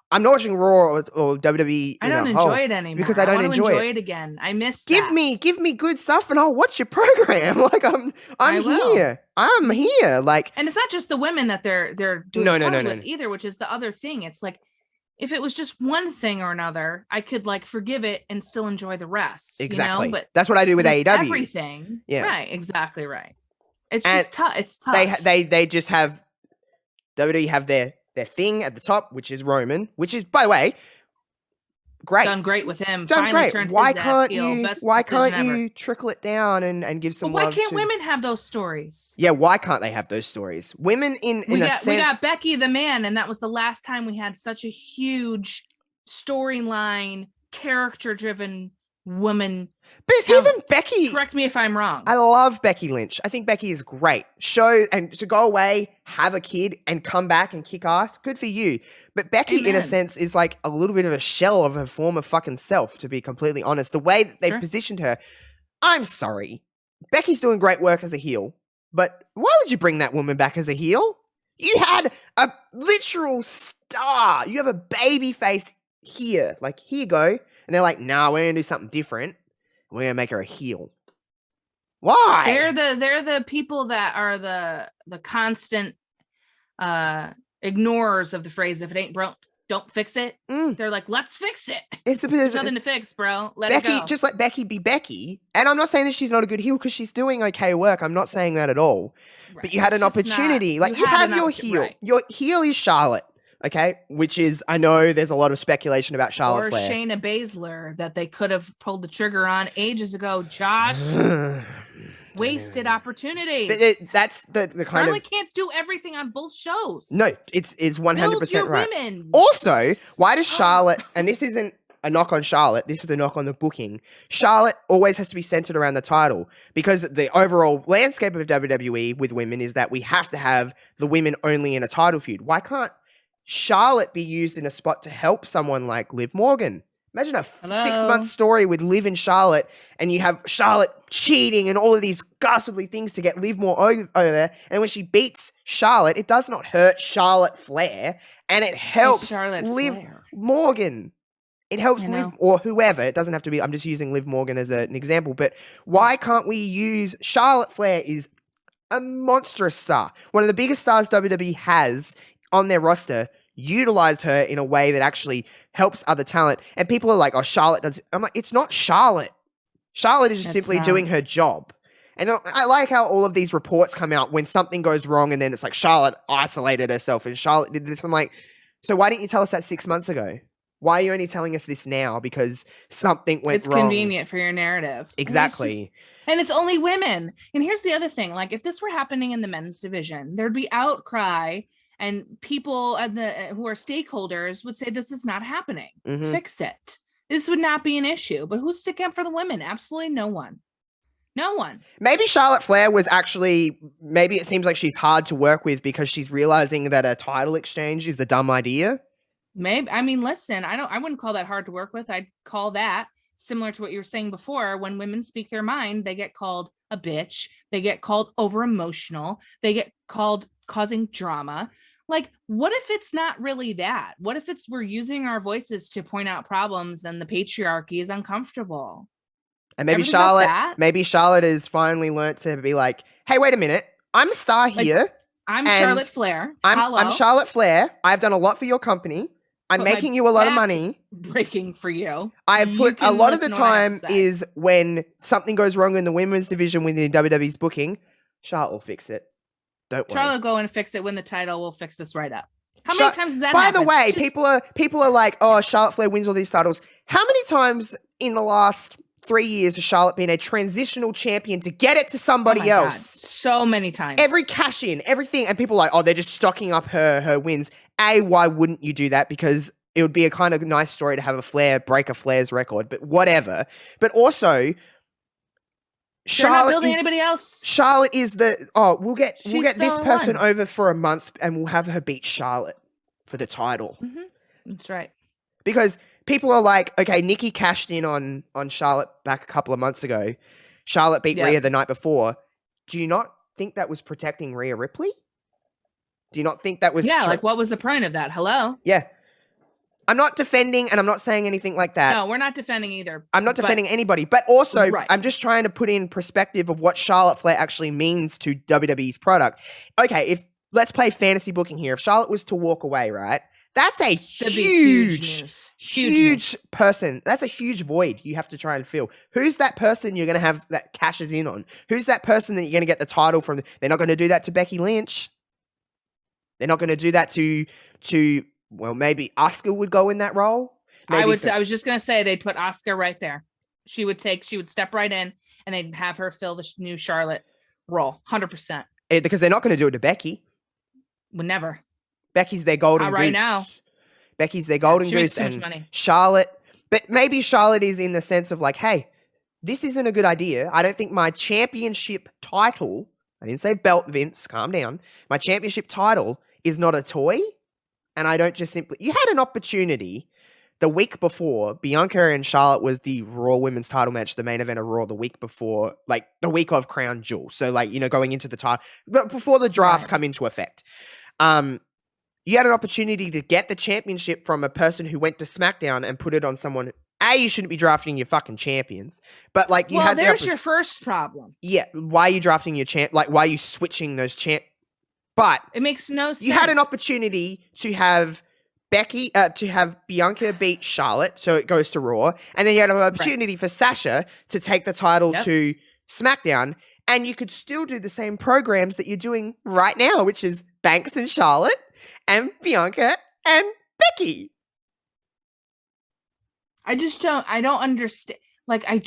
A: I'm not watching Raw or WWE.
B: I don't enjoy it anymore
A: because I don't enjoy
B: it again. I miss
A: give me good stuff and I'll watch your program. Like I'm here. I'm here. Like,
B: and it's not just the women that they're doing with either, which is the other thing. It's like, if it was just one thing or another, I could like forgive it and still enjoy the rest.
A: Exactly.
B: You know? But
A: that's what I do with AEW.
B: Everything. Yeah. Right. Exactly right. It's just tough. It's tough.
A: They just have WWE have their thing at the top, which is Roman, which is, by the way, great.
B: Done great with him.
A: Done
B: Finally
A: great. Why can't you trickle it down and give some love?
B: Why can't women have those stories?
A: Yeah, why can't they have those stories? Women we
B: got Becky the man, and that was the last time we had such a huge storyline, character-driven woman.
A: But
B: talent.
A: even Becky,
B: correct me if I'm wrong.
A: I love Becky Lynch. I think Becky is great. And to go away, have a kid, and come back and kick ass, good for you. But Becky, in a sense, is like a little bit of a shell of her former fucking self, to be completely honest. The way that they positioned her, I'm sorry. Becky's doing great work as a heel, but why would you bring that woman back as a heel? You had a literal star. You have a baby face here. Like, here you go. And they're like, nah, we're going to do something different. We're going to make her a heel. Why?
B: They're the people that are the constant ignorers of the phrase, if it ain't broke, don't fix it. They're like, let's fix it. There's nothing to fix, bro. Let it go.
A: Just let Becky be Becky. And I'm not saying that she's not a good heel because she's doing okay work. I'm not saying that at all. Right. But you had an opportunity. Like, you have your heel. Right. Your heel is Charlotte. Okay, which is, I know there's a lot of speculation about Charlotte Flair.
B: Or Shayna Baszler that they could have pulled the trigger on ages ago. Josh, wasted opportunities.
A: But that's the kind
B: of... can't do everything on both shows.
A: No, it's 100%
B: Build your
A: right.
B: Women.
A: Also, why does Charlotte, and this isn't a knock on Charlotte, this is a knock on the booking, Charlotte always has to be centered around the title because the overall landscape of WWE with women is that we have to have the women only in a title feud. Why can't Charlotte be used in a spot to help someone like Liv Morgan? Imagine a 6-month story with Liv and Charlotte, and you have Charlotte cheating and all of these ghastly things to get Liv over there. And when she beats Charlotte, it does not hurt Charlotte Flair, and it helps Liv Morgan. It helps Liv or whoever. It doesn't have to be. I'm just using Liv Morgan as an example. But why can't we use Charlotte Flair? Is a monstrous star, one of the biggest stars WWE has on their roster. Utilized her in a way that actually helps other talent. And people are like, oh, Charlotte does. I'm like, it's not Charlotte. Charlotte is just simply doing her job. And I like how all of these reports come out when something goes wrong and then it's like Charlotte isolated herself and Charlotte did this. I'm like, so why didn't you tell us that 6 months ago? Why are you only telling us this now? Because something went wrong. It's
B: convenient for your narrative.
A: Exactly.
B: And it's only women. And here's the other thing. Like, if this were happening in the men's division, there'd be outcry. And people who are stakeholders would say, this is not happening. Mm-hmm. Fix it. This would not be an issue. But who's sticking up for the women? Absolutely no one. No one.
A: Maybe Charlotte Flair was actually, maybe it seems like she's hard to work with because she's realizing that a title exchange is a dumb idea.
B: Maybe. I mean, listen, I wouldn't call that hard to work with. I'd call that similar to what you were saying before. When women speak their mind, they get called a bitch. They get called over emotional. They get called causing drama. Like, what if it's not really that? What if we're using our voices to point out problems and the patriarchy is uncomfortable?
A: And maybe Charlotte has finally learned to be like, hey, wait a minute. I'm a star here.
B: Like, I'm Charlotte Flair.
A: I'm Charlotte Flair. I've done a lot for your company. I'm making you a lot of money.
B: Breaking for you.
A: I put a lot of the time is when something goes wrong in the women's division within WWE's booking, Charlotte will fix it. Don't worry.
B: Charlotte will go and fix it. Win the title. We'll fix this right up. How many times has that happened?
A: By the way, people are like, oh, Charlotte Flair wins all these titles. How many times in the last 3 years has Charlotte been a transitional champion to get it to somebody else?
B: God. So many times.
A: Every cash in, everything. And people are like, oh, they're just stocking up her wins. Why wouldn't you do that? Because it would be a kind of nice story to have a Flair break a Flair's record, but whatever. But also,
B: Charlotte not building anybody else.
A: Charlotte is we'll get this person over for a month and we'll have her beat Charlotte for the title.
B: Mm-hmm. That's right.
A: Because people are like, okay, Nikki cashed in on Charlotte back a couple of months ago. Charlotte beat Rhea the night before. Do you not think that was protecting Rhea Ripley? Do you not think that was...
B: like, what was the point of that? Hello?
A: Yeah. I'm not defending, and I'm not saying anything like that.
B: No, we're not defending either.
A: I'm not defending anybody, but also
B: Right.
A: I'm just trying to put in perspective of what Charlotte Flair actually means to WWE's product. Okay, let's play fantasy booking here. If Charlotte was to walk away, right? That's a huge person. That's a huge void you have to try and fill. Who's that person you're going to have that cashes in on? Who's that person that you're going to get the title from? They're not going to do that to Becky Lynch. They're not going to do that to well, maybe Asuka would go in that role.
B: I was just going to say they'd put Asuka right there. She would step right in and they'd have her fill the new Charlotte role. 100%.
A: Because they're not going to do it to Becky.
B: Would never.
A: Becky's their golden goose.
B: Right now.
A: Becky's their golden goose.
B: She makes too much money.
A: Charlotte, but maybe Charlotte is in the sense of like, hey, this isn't a good idea. I don't think my championship title, I didn't say belt, Vince, calm down. My championship title is not a toy. And I don't just simply... You had an opportunity the week before. Bianca and Charlotte was the Raw Women's title match, the main event of Raw the week before, like the week of Crown Jewel. So like, going into the title, but before the draft come into effect. You had an opportunity to get the championship from a person who went to SmackDown and put it on someone. You shouldn't be drafting your fucking champions. But like you had...
B: there's your first problem.
A: Yeah. Why are you drafting your champ? Like why are you switching those champ... But
B: it makes no sense.
A: You had an opportunity to have Bianca beat Charlotte, so it goes to Raw, and then you had an opportunity for Sasha to take the title to SmackDown, and you could still do the same programs that you're doing right now, which is Banks and Charlotte, and Bianca and Becky.
B: I don't understand. Like, I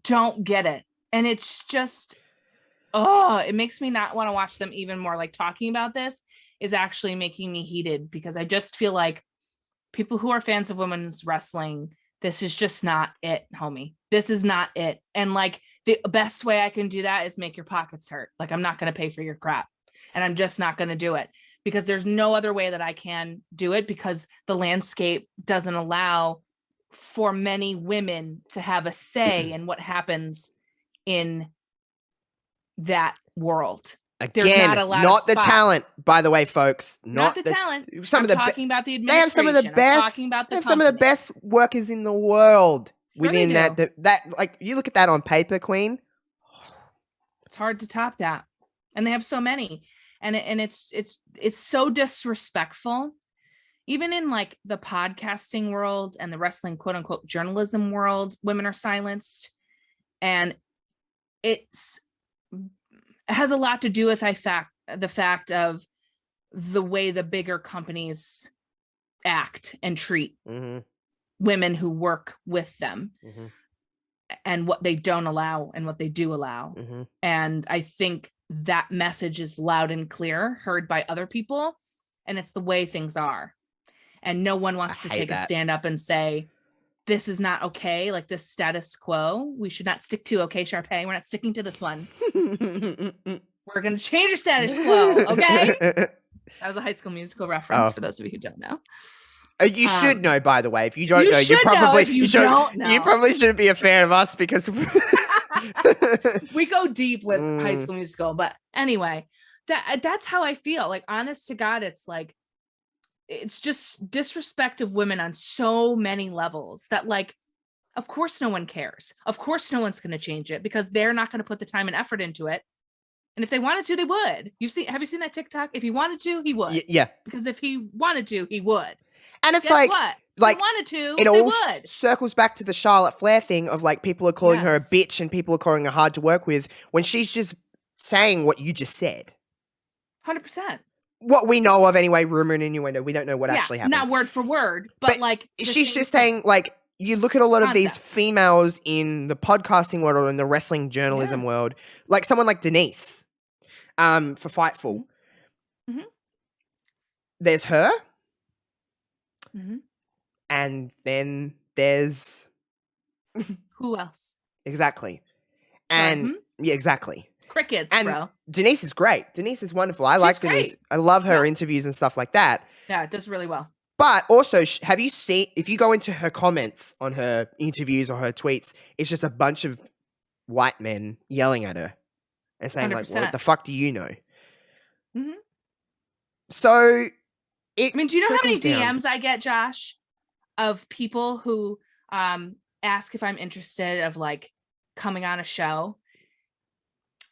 B: don't get it. And it's just... it makes me not want to watch them even more. Like, talking about this is actually making me heated because I just feel like people who are fans of women's wrestling, this is just not it, homie. This is not it. And like the best way I can do that is make your pockets hurt. Like, I'm not going to pay for your crap and I'm just not going to do it because there's no other way that I can do it because the landscape doesn't allow for many women to have a say in what happens in that world.
A: Again, not the talent, by the way, folks. Not the
B: talent. I'm talking about the administration.
A: They have some of the best. They have some of the best workers in the world within that. That like you look at that on paper, Queen.
B: It's hard to top that, and they have so many, and it's so disrespectful. Even in like the podcasting world and the wrestling quote unquote journalism world, women are silenced, and it has a lot to do with the fact of the way the bigger companies act and treat women who work with them and what they don't allow and what they do allow. And I think that message is loud and clear, heard by other people, and it's the way things are. And no one wants to take a stand up and say, this is not okay. Like this status quo, we should not stick to. Okay, Sharpay, we're not sticking to this one. We're going to change your status quo. Okay. That was a High School Musical reference for those of you who don't know.
A: You should know, by the way. If you don't know, you probably shouldn't be a fan of us because
B: we go deep with High School Musical. But anyway, that's how I feel. Like, honest to God, it's like, it's just disrespect of women on so many levels that, like, of course no one cares. Of course no one's going to change it because they're not going to put the time and effort into it. And if they wanted to, they would. Have you seen that TikTok? If he wanted to, he would.
A: Yeah.
B: Because if he wanted to, he would.
A: And it's
B: Guess
A: like,
B: what?
A: like
B: if he wanted to,
A: it
B: they
A: all
B: would.
A: circles back to the Charlotte Flair thing of like people are calling her a bitch and people are calling her hard to work with when she's just saying what you just said.
B: 100%.
A: What we know of anyway, rumor and innuendo. We don't know what actually happened.
B: Not word for word, but like
A: she's just saying, like, you look at a lot of these females in the podcasting world or in the wrestling journalism world, like someone like Denise, for Fightful. There's her, and then there's
B: who else?
A: Exactly, and exactly.
B: Crickets,
A: and
B: bro.
A: Denise is great. Denise is wonderful. I like Denise. I love her interviews and stuff like that.
B: Yeah, it does really well.
A: But also, have you seen, if you go into her comments on her interviews or her tweets, it's just a bunch of white men yelling at her and saying, like, what
B: 100%.
A: the fuck do you know?
B: Mhm.
A: So it
B: I mean, do you know how many
A: trickles down.
B: DMs I get, Josh, of people who ask if I'm interested of like coming on a show,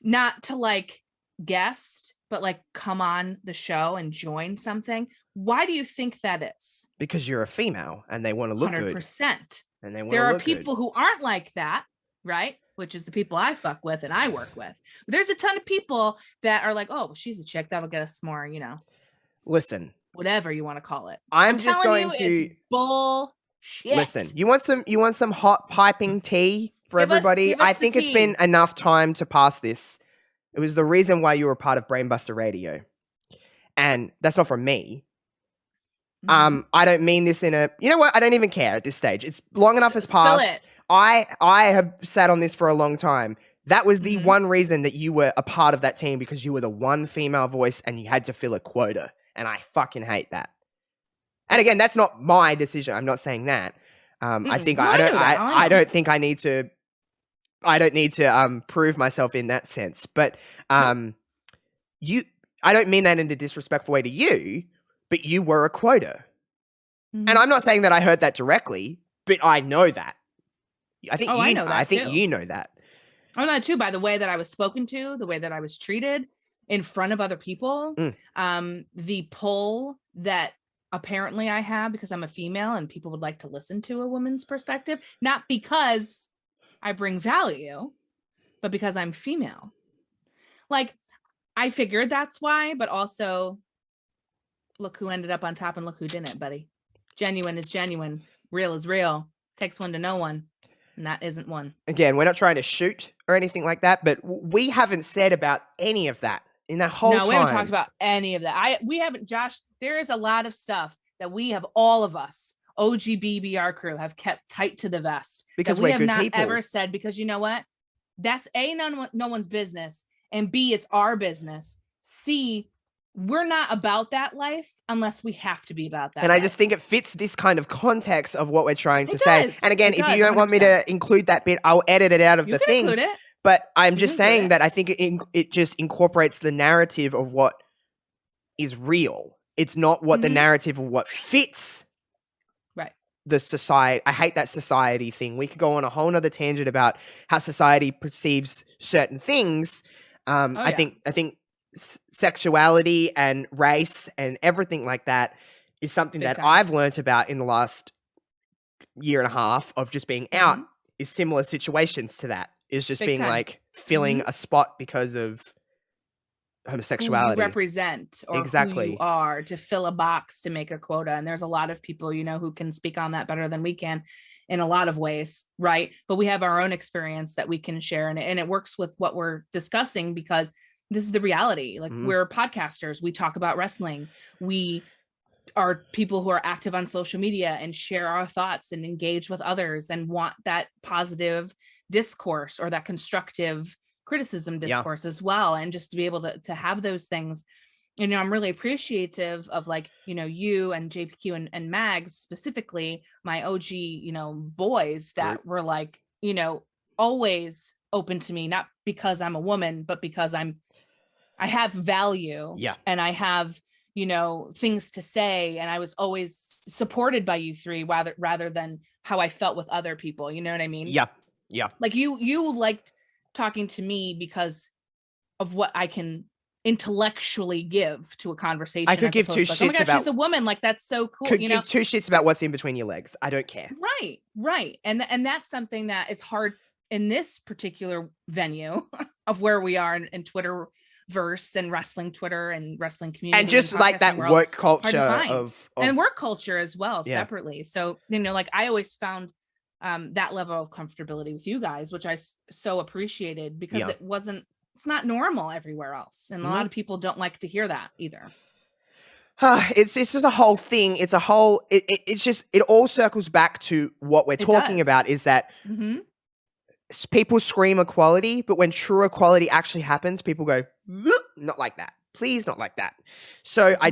B: not to like guest, but like come on the show and join something? Why do you think that is?
A: Because you're a female and they want to look good.
B: 100%.
A: And they want
B: There
A: to
B: are
A: look
B: people
A: good.
B: who aren't like that, right? Which is the people I fuck with and I work with. But there's a ton of people that are like, oh, well, she's a chick, that'll get us more, you know,
A: Listen,
B: whatever you want to call it.
A: I'm just
B: telling
A: going
B: you,
A: to
B: it's bullshit.
A: listen. You want some hot piping tea for
B: Give us
A: everybody? I
B: the
A: think it's been
B: teas.
A: enough time to pass this. It was the reason why you were part of Brainbuster Radio. And that's not from me. I don't mean this in a, you know what? I don't even care at this stage. It's long enough has
B: Spill
A: passed.
B: it.
A: I have sat on this for a long time. That was the one reason that you were a part of that team, because you were the one female voice and you had to fill a quota. And I fucking hate that. And again, that's not my decision. I'm not saying that. I think
B: No,
A: I don't think I need to. I don't need to prove myself in that sense. But you, I don't mean that in a disrespectful way to you. But you were a quota. And I'm not saying that I heard that directly, but I know that. I think
B: I know that
A: I think
B: too.
A: you know that.
B: I know that too, by the way that I was spoken to, the way that I was treated in front of other people. The pull that apparently I have because I'm a female and people would like to listen to a woman's perspective, not because I bring value, but because I'm female. Like, I figured that's why, but also look who ended up on top and look who didn't, buddy. Genuine is genuine. Real is real. Takes one to know one. And that isn't one.
A: Again, we're not trying to shoot or anything like that, but we haven't said about any of that in that whole time.
B: No, we haven't talked about any of that. We haven't, Josh, there is a lot of stuff that we have, all of us, OGBBR crew, have kept tight to the vest.
A: Because
B: we
A: we're
B: have
A: good
B: not
A: people.
B: ever said, because you know what? That's A, no one's business. And B, it's our business. C, we're not about that life unless we have to be about that.
A: And
B: life.
A: I just think it fits this kind of context of what we're trying to say.
B: Does.
A: And again,
B: It
A: if
B: does,
A: you don't want me to include that bit, I'll edit it out of the thing.
B: Include it.
A: But I'm just saying that I think it just incorporates the narrative of what is real. It's not what the narrative of what fits the society. I hate that society thing. We could go on a whole nother tangent about how society perceives certain things. I think sexuality and race and everything like that is something that I've learnt about in the last year and a half of just being out, is similar situations to that. Is just being like filling a spot because of homosexuality.
B: Who you represent or who you are, to fill a box, to make a quota. And there's a lot of people, you know, who can speak on that better than we can in a lot of ways, right? But we have our own experience that we can share, and it works with what we're discussing because this is the reality. Like, we're podcasters, we talk about wrestling, we are people who are active on social media and share our thoughts and engage with others and want that positive discourse or that constructive criticism discourse as well. And just to be able to have those things, you know, I'm really appreciative of, like, you know, you and JPQ and Mags, specifically my OG, you know, boys that were like, you know, always open to me, not because I'm a woman, but because I have value and I have, you know, things to say. And I was always supported by you three rather than how I felt with other people. You know what I mean?
A: Yeah. Yeah.
B: Like you liked talking to me because of what I can intellectually give to a conversation.
A: I could give two shits about, oh my God,
B: she's a woman. Like, that's so cool.
A: Could give two shits about what's in between your legs. I don't care.
B: Right. And that's something that is hard in this particular venue of where we are in Twitter verse and wrestling Twitter and wrestling community,
A: and just like that world, work culture of
B: and work culture as well, separately. So, you know, like, I always found that level of comfortability with you guys, which I so appreciated, because it's not normal everywhere else, and a lot of people don't like to hear that either.
A: It's just a whole thing. It's a whole. It's just, it all circles back to what we're talking about. Is that people scream equality, but when true equality actually happens, people go, not like that. Please, not like that. So I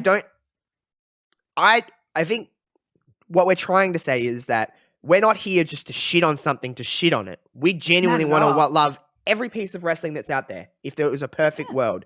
A: think what we're trying to say is that we're not here just to shit on something to shit on it. We genuinely
B: Not at
A: want to
B: all.
A: love every piece of wrestling that's out there if there was a perfect world.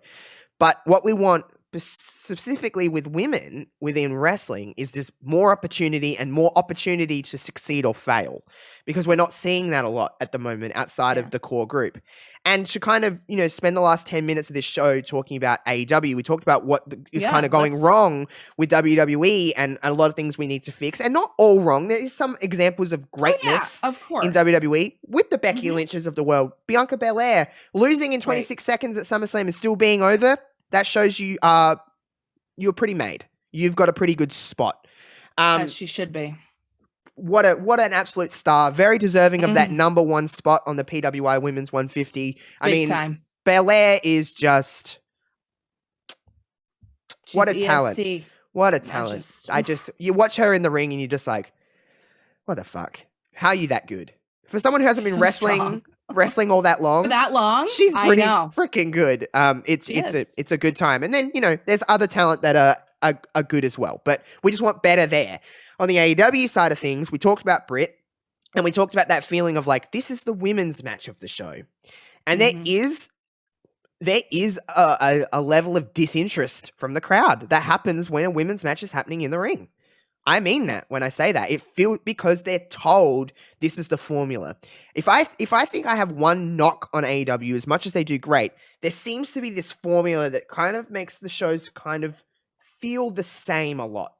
A: But what we want specifically with women within wrestling is just more opportunity and more opportunity to succeed or fail, because we're not seeing that a lot at the moment outside of the core group. And to kind of, spend the last 10 minutes of this show talking about AEW, we talked about what is kind of going wrong with WWE and a lot of things we need to fix, and not all wrong. There is some examples of greatness
B: of course.
A: in WWE with the Becky Lynches of the world. Bianca Belair losing in 26 seconds at SummerSlam and still being over. That shows you you're pretty made. You've got a pretty good spot.
B: As she should be.
A: What an absolute star. Very deserving of that number one spot on the PWI Women's 150.
B: Big time.
A: Belair is just... What a talent.
B: EST.
A: What a talent. You watch her in the ring and you're just like, what the fuck? How are you that good? For someone who hasn't been wrestling all that long.
B: For that long?
A: She's pretty freaking good. It's a good time. And then, there's other talent that are good as well. But we just want better there. On the AEW side of things, we talked about Britt, and we talked about that feeling of like, this is the women's match of the show. And there is a level of disinterest from the crowd that happens when a women's match is happening in the ring. I mean that when I say that. It feels because they're told this is the formula. If I think I have one knock on AEW, as much as they do great, there seems to be this formula that kind of makes the shows kind of feel the same a lot.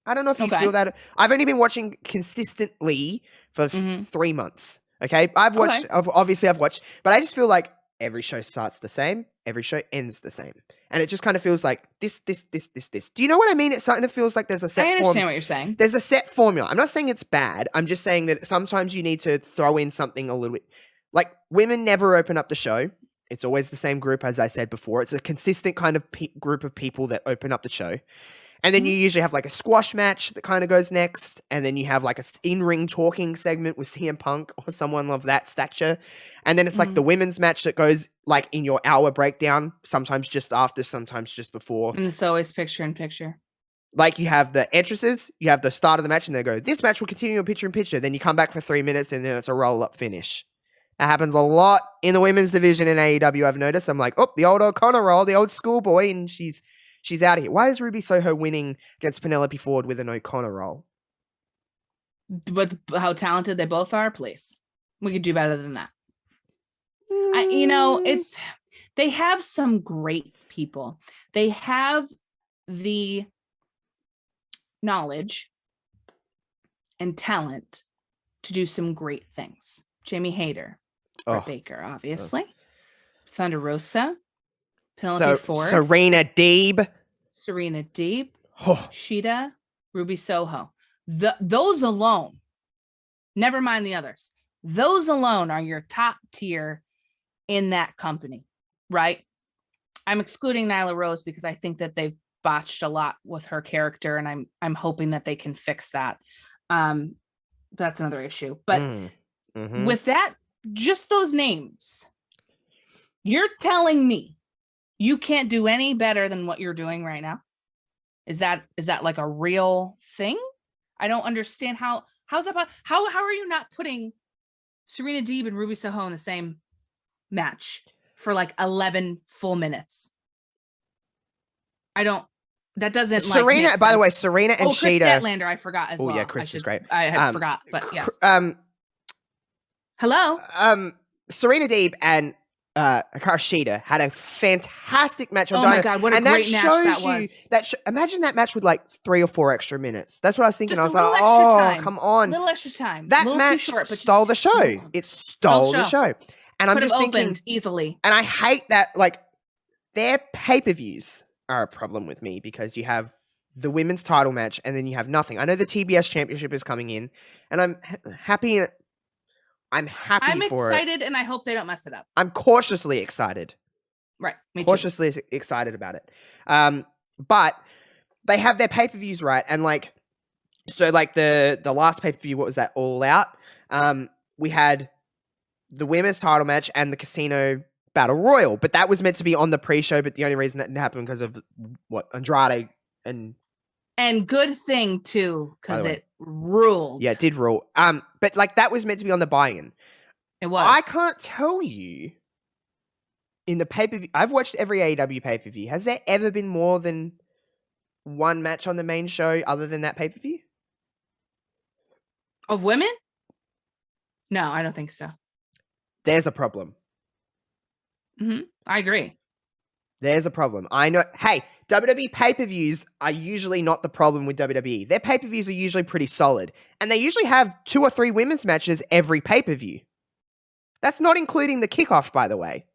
A: I don't know if you feel that. I've only been watching consistently for 3 months. Okay, I've watched, but I just feel like every show starts the same, every show ends the same. And it just kind of feels like this. Do you know what I mean? It's something that feels like there's a set
B: I understand what you're saying.
A: There's a set formula. I'm not saying it's bad. I'm just saying that sometimes you need to throw in something a little bit. Like, women never open up the show. It's always the same group, as I said before. It's a consistent kind of group of people that open up the show. And then you usually have like a squash match that kind of goes next. And then you have like a in-ring talking segment with CM Punk or someone of that stature. And then it's like the women's match that goes like in your hour breakdown, sometimes just after, sometimes just before.
B: And it's always picture in picture.
A: Like, you have the entrances, you have the start of the match, and they go, this match will continue in picture in picture. Then you come back for 3 minutes and then it's a roll-up finish. That happens a lot in the women's division in AEW, I've noticed. I'm like, oh, the old O'Connor roll, the old schoolboy, and she's out of here. Why is Ruby Soho winning against Penelope Ford with an O'Connor roll?
B: But how talented they both are, please. We could do better than that. They have some great people. They have the knowledge and talent to do some great things. Jamie Hayter, Britt Baker, obviously. Thunder Rosa. Penelope Ford,
A: Serena Deeb,
B: Shida, Ruby Soho. Those alone, never mind the others. Those alone are your top tier in that company, right? I'm excluding Nyla Rose because I think that they've botched a lot with her character, and I'm hoping that they can fix that. That's another issue. But with that, just those names, you're telling me you can't do any better than what you're doing right now? Is that like a real thing? I don't understand how's that. How are you not putting Serena Deeb and Ruby Soho in the same match for like 11 full minutes? That doesn't.
A: Serena, by the way, Serena and
B: Chris
A: Shida.
B: Statlander, I forgot as well.
A: Oh yeah, Chris is great.
B: I had forgot, but yes.
A: Hello. Serena Deeb and Hikaru Shida had a fantastic match on Dynamite.
B: Oh my god, what a great match that was!
A: Imagine that match with like 3 or 4 extra minutes. That's what I was thinking.
B: Just
A: I was like, come on,
B: a little extra time.
A: That match
B: short, but
A: stole the show. It stole the show, and I'm just thinking
B: easily.
A: And I hate that, like, their pay-per-views are a problem with me because you have the women's title match and then you have nothing. I know the TBS championship is coming in, and I'm happy. I'm
B: excited, and I hope they don't mess it up.
A: I'm cautiously excited.
B: Right. Me
A: cautiously
B: too.
A: excited about it. But they have their pay-per-views right. And like, so like the last pay-per-view, what was that? All Out. We had the women's title match and the Casino Battle Royal, but that was meant to be on the pre-show. But the only reason that didn't happen because of Andrade and
B: good thing too, because it ruled.
A: Yeah, it did rule. But like that was meant to be on the buy-in.
B: It was.
A: I can't tell you in the pay-per-view. I've watched every AEW pay-per-view. Has there ever been more than one match on the main show other than that pay-per-view?
B: Of women? No, I don't think so.
A: There's a problem.
B: I agree.
A: There's a problem. I know. Hey, WWE pay-per-views are usually not the problem with WWE. Their pay-per-views are usually pretty solid. And they usually have 2 or 3 women's matches every pay-per-view. That's not including the kickoff, by the way.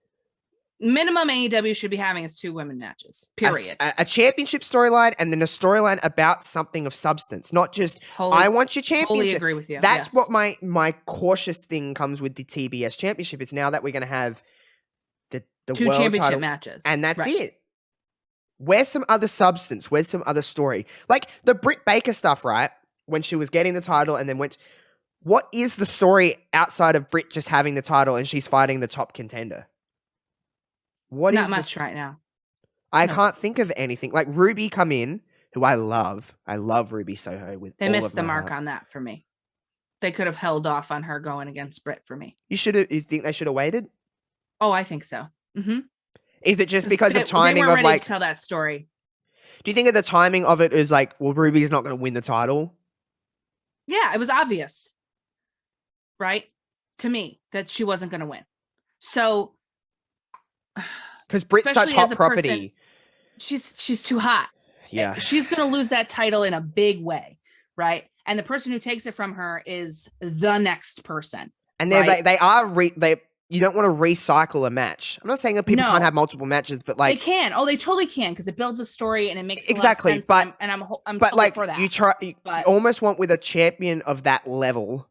B: Minimum AEW should be having is 2 women matches, period.
A: A championship storyline and then a storyline about something of substance, not just, I want your championship.
B: Totally agree with you.
A: That's what my cautious thing comes with the TBS championship. It's now that we're going to have the
B: 2
A: world
B: championship
A: title,
B: matches.
A: and that's it. Where's some other substance? Where's some other story? Like the Britt Baker stuff, right? When she was getting the title and then what is the story outside of Britt just having the title and she's fighting the top contender?
B: Not much right now.
A: I can't think of anything. Like Ruby come in, who I love. I love Ruby Soho with
B: They
A: all
B: missed
A: of
B: the
A: my
B: mark
A: heart.
B: on that for me. They could have held off on her going against Britt for me.
A: You think they should have waited?
B: Oh, I think so.
A: Is it just because of timing
B: they
A: of
B: weren't ready
A: like
B: to tell that story?
A: Do you think of the timing of it is like, well, Ruby's not going to win the title?
B: Yeah, it was obvious, right? To me, that she wasn't going to win. So,
A: because Britt's such
B: especially as
A: hot
B: a
A: property.
B: She's too hot.
A: Yeah.
B: She's going to lose that title in a big way, right? And the person who takes it from her is the next person.
A: And
B: right?
A: You don't want to recycle a match. I'm not saying that people can't have multiple matches, but like
B: they can. Oh, they totally can because it builds a story and it makes
A: exactly.
B: A lot of sense.
A: But
B: I'm
A: but
B: totally
A: like
B: for that.
A: you almost want with a champion of that level.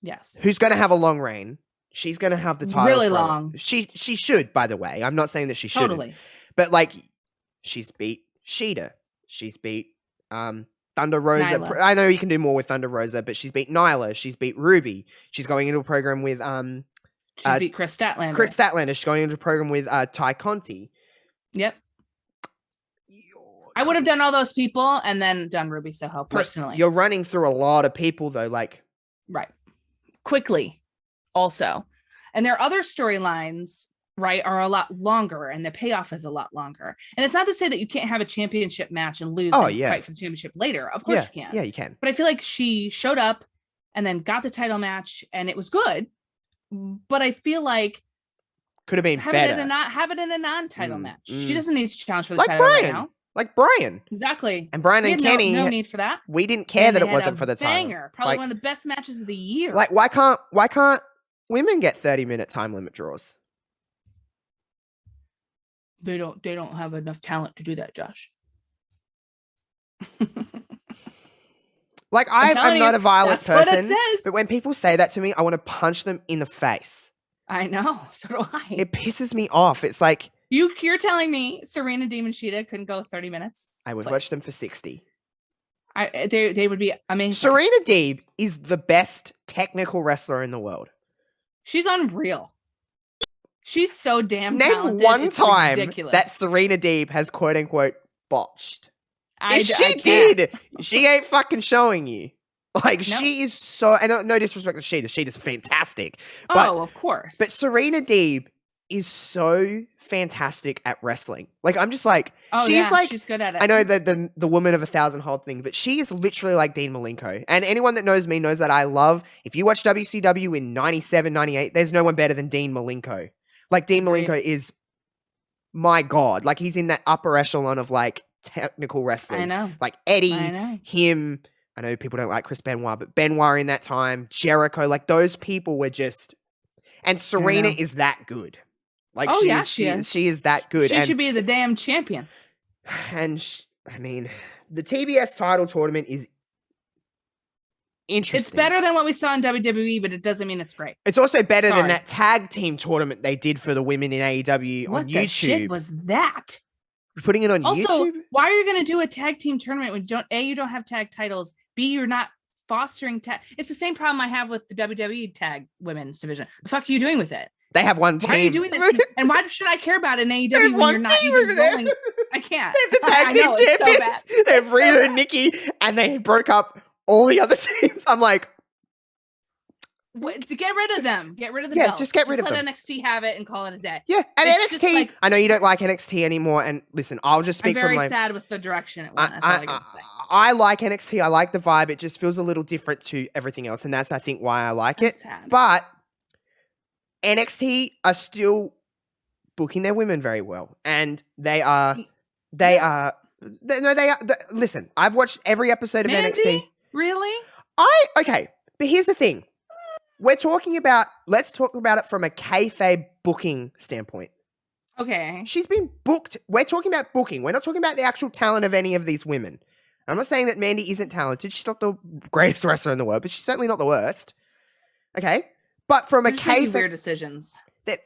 B: Yes.
A: Who's going to have a long reign? She's going to have the title
B: really long.
A: She should, by the way. I'm not saying that she shouldn't.
B: Totally.
A: But like, she's beat Sheeta. She's beat Thunder Rosa.
B: Nyla.
A: I know you can do more with Thunder Rosa, but she's beat Nyla. She's beat Ruby. She's going into a program with
B: She's beat Chris Statlander.
A: Chris Statlander. She's going into a program with Ty Conti.
B: Yep. I would have done all those people and then done Ruby Soho personally.
A: Like, you're running through a lot of people though, like
B: right. Quickly also. And their other storylines, right, are a lot longer and the payoff is a lot longer. And it's not to say that you can't have a championship match and lose and fight for the championship later. Of course you can.
A: Yeah, you can.
B: But I feel like she showed up and then got the title match and it was good. But I feel like
A: could have been better.
B: Have it in a non-title match. She doesn't need to challenge for the
A: like
B: title
A: Brian.
B: right now.
A: Like Brian.
B: Exactly.
A: And Brian and Kenny.
B: No need for that.
A: We didn't care that it wasn't for the
B: banger.
A: title.
B: Probably one of the best matches of the year.
A: Like why can't women get 30-minute time limit draws?
B: They don't have enough talent to do that, Josh.
A: Like I'm not a violent person,
B: what it says.
A: But when people say that to me, I want to punch them in the face.
B: I know, so do I.
A: It pisses me off. It's like
B: you're telling me Serena Deeb and Sheeta couldn't go 30 minutes?
A: I would watch them for 60.
B: They would be amazing.
A: Serena Deeb is the best technical wrestler in the world.
B: She's unreal. She's so damn
A: Name
B: talented.
A: one time
B: ridiculous.
A: that Serena Deeb has quote unquote botched. If
B: I
A: she did, she ain't fucking showing you. Like,
B: Nope.
A: she is so... And no disrespect to Sheeta. Sheeta's fantastic. But,
B: of course.
A: But Serena Deeb is so fantastic at wrestling. Like, I'm just like...
B: she's good at it.
A: I know the woman of 1,000 hold thing, but she is literally like Dean Malenko. And anyone that knows me knows that I love... If you watch WCW in 97, 98, there's no one better than Dean Malenko. Like, Dean Malenko is... My God. Like, he's in that upper echelon of, like, technical wrestlers.
B: I know.
A: Like Eddie, him... I know people don't like Chris Benoit, but Benoit in that time, Jericho, like those people were just, and Serena is that good. Like, she is that good.
B: She should be the damn champion.
A: And I mean, the TBS title tournament is interesting.
B: It's better than what we saw in WWE, but it doesn't mean it's great.
A: It's also better than that tag team tournament they did for the women in AEW on YouTube.
B: What the shit was that?
A: You're putting it on
B: also,
A: YouTube?
B: Why are you going to do a tag team tournament when you don't have tag titles? B, you're not fostering tag. It's the same problem I have with the WWE tag women's division. The fuck are you doing with it?
A: They have one team.
B: Why are you doing this? And why should I care about an AEW when you're not even rolling? I can't.
A: They have the tag team champions.
B: So
A: they have Rita and Nikki, and they broke up all the other teams, I'm like,
B: To get rid of them. Get rid of the
A: Yeah,
B: belts.
A: just get rid of
B: let
A: them.
B: NXT have it and call it a day.
A: yeah. And
B: It's just
A: NXT,
B: like-
A: I know you don't like NXT anymore. And listen, I'll just
B: I'm
A: speak from
B: very
A: my.
B: sad with the direction it went. That's all I gotta say.
A: I like NXT. I like the vibe. It just feels a little different to everything else, and that's I think why I like
B: I'm
A: it.
B: sad.
A: But NXT are still booking their women very well, and they are. They are. No, they are. Listen, I've watched every episode of
B: Mandy?
A: NXT.
B: Really?
A: Okay, but here's the thing. Let's talk about it from a kayfabe booking standpoint.
B: Okay.
A: She's been booked. We're talking about booking. We're not talking about the actual talent of any of these women. I'm not saying that Mandy isn't talented. She's not the greatest wrestler in the world, but she's certainly not the worst. Okay? But from a
B: weird decisions.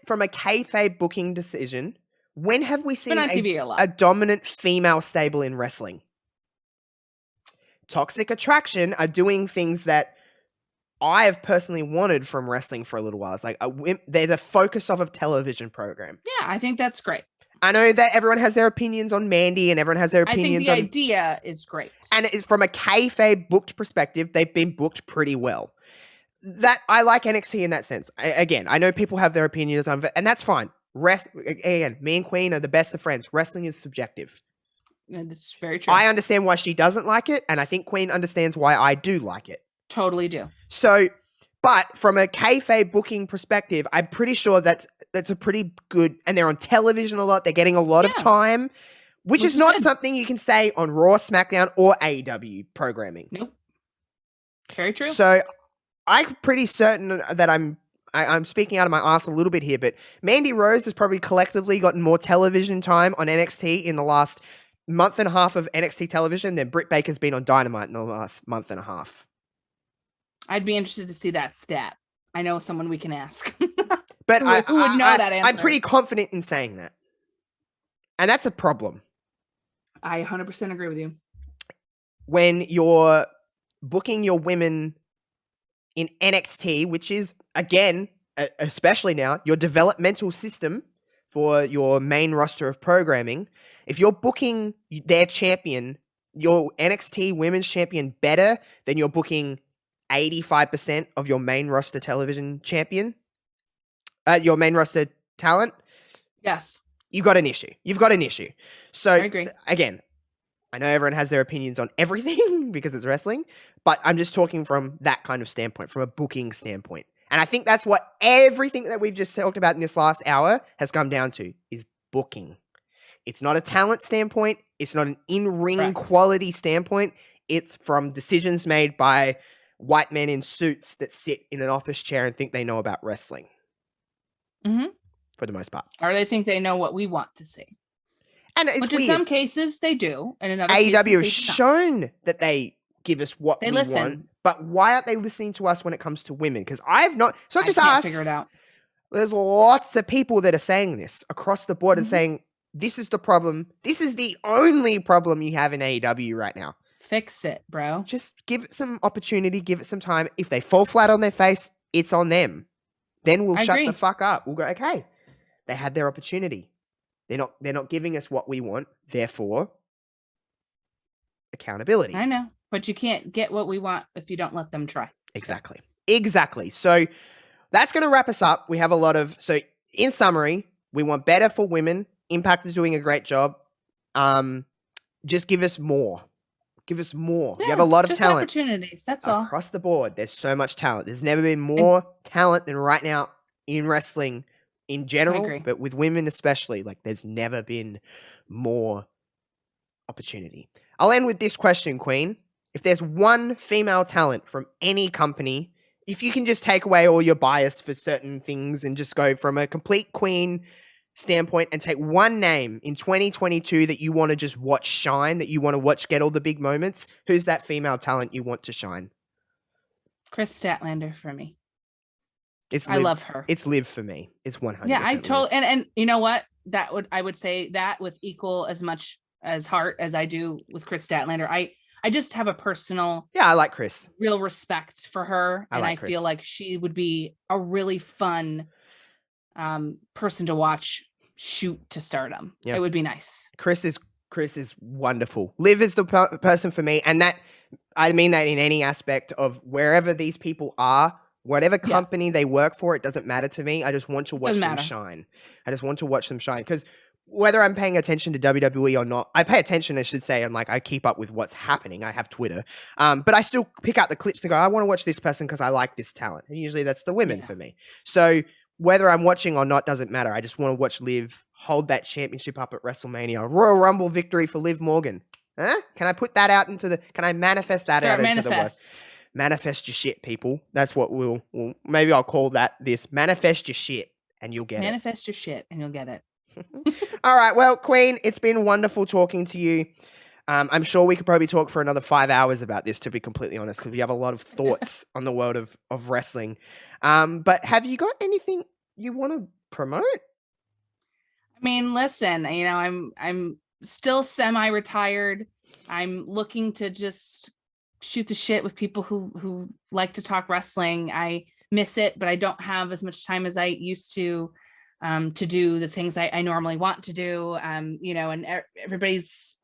A: From a kayfabe booking decision, when have we seen
B: on TV a lot.
A: a dominant female stable in wrestling? Toxic Attraction are doing things that I have personally wanted from wrestling for a little while. It's like they're the focus of a television program.
B: Yeah, I think that's great.
A: I know that everyone has their opinions on Mandy and everyone has their opinions on...
B: I think the idea is great.
A: And from a kayfabe booked perspective, they've been booked pretty well. That I like NXT in that sense. Again, I know people have their opinions on it, and that's fine. Again, me and Queen are the best of friends. Wrestling is subjective.
B: And it's very true.
A: I understand why she doesn't like it, and I think Queen understands why I do like it.
B: Totally do.
A: So, but from a kayfabe booking perspective, I'm pretty sure that's a pretty good, and they're on television a lot. They're getting a lot of time, which is not something you can say on Raw, SmackDown, or AEW programming.
B: Nope. Very true.
A: So, I'm pretty certain that I'm speaking out of my ass a little bit here, but Mandy Rose has probably collectively gotten more television time on NXT in the last month and a half of NXT television than Britt Baker's been on Dynamite in the last month and a half.
B: I'd be interested to see that stat. I know someone we can ask.
A: But
B: who would know that answer?
A: I'm pretty confident in saying that. And that's a problem.
B: I 100% agree with you.
A: When you're booking your women in NXT, which is, again, especially now, your developmental system for your main roster of programming, if you're booking their champion, your NXT women's champion better than you're booking 85% of your main roster television champion, your main roster talent,
B: yes,
A: you've got an issue. You've got an issue. So,
B: I agree.
A: Again, I know everyone has their opinions on everything because it's wrestling, but I'm just talking from that kind of standpoint, from a booking standpoint. And I think that's what everything that we've just talked about in this last hour has come down to, is booking. It's not a talent standpoint. It's not an in-ring quality standpoint. It's from decisions made by white men in suits that sit in an office chair and think they know about wrestling.
B: Mm-hmm.
A: For the most part.
B: Or they think they know what we want to see.
A: And it's
B: Which
A: weird.
B: in some cases they do. And in other
A: AEW has
B: cases
A: shown that they give us what we
B: listen.
A: want. But why aren't they listening to us when it comes to women? Because I've not... It's not just
B: I can't
A: us.
B: figure it out.
A: There's lots of people that are saying this across the board and saying, this is the problem. This is the only problem you have in AEW right now.
B: Fix it, bro.
A: Just give it some opportunity. Give it some time. If they fall flat on their face, it's on them. Then we'll shut the fuck up. We'll go, okay, they had their opportunity. They're not giving us what we want. Therefore, accountability.
B: I know, but you can't get what we want if you don't let them try.
A: Exactly. So that's going to wrap us up. We have a lot of... So in summary, we want better for women. Impact is doing a great job. Just give us more. Give us more.
B: Yeah,
A: you have a lot of talent.
B: Opportunities. That's all.
A: Across the board, there's so much talent. There's never been more talent than right now in wrestling in general, but with women especially. Like, there's never been more opportunity. I'll end with this question, Queen. If there's one female talent from any company, if you can just take away all your bias for certain things and just go from a complete Queen standpoint and take one name in 2022 that you want to just watch shine, that you want to watch get all the big moments, who's that female talent you want to shine?
B: Chris Statlander for me.
A: I
B: love her.
A: It's Liv for me. It's 100%.
B: Yeah, I totally and you know what? I would say that with equal as much as heart as I do with Chris Statlander. I just have a personal
A: I like Chris.
B: Real respect for her. I
A: Chris.
B: feel like she would be a really fun person to watch shoot to stardom. It would be nice.
A: Chris is wonderful. Liv is the person for me, and I mean that in any aspect of wherever these people are, whatever company they work for, it doesn't matter to me. I just want to watch them shine. I just want to watch them shine because whether I'm paying attention to WWE or not, I pay attention, I should say, and like I keep up with what's happening. I have Twitter, but I still pick out the clips and go, I want to watch this person because I like this talent. And usually that's the women for me. So whether I'm watching or not doesn't matter. I just want to watch Liv hold that championship up at WrestleMania. Royal Rumble victory for Liv Morgan. Huh? Can I put that out into the? Can I manifest that out into the world? Manifest your shit, people. That's what we'll maybe I'll call that this. Manifest your shit and you'll get
B: Manifest your shit and you'll get it.
A: All right. Well, Queen, it's been wonderful talking to you. I'm sure we could probably talk for another 5 hours about this, to be completely honest, because we have a lot of thoughts on the world of wrestling. But have you got anything you want to promote?
B: I mean, listen, you know, I'm still semi-retired. I'm looking to just shoot the shit with people who like to talk wrestling. I miss it, but I don't have as much time as I used to do the things I normally want to do. You know, and everybody's,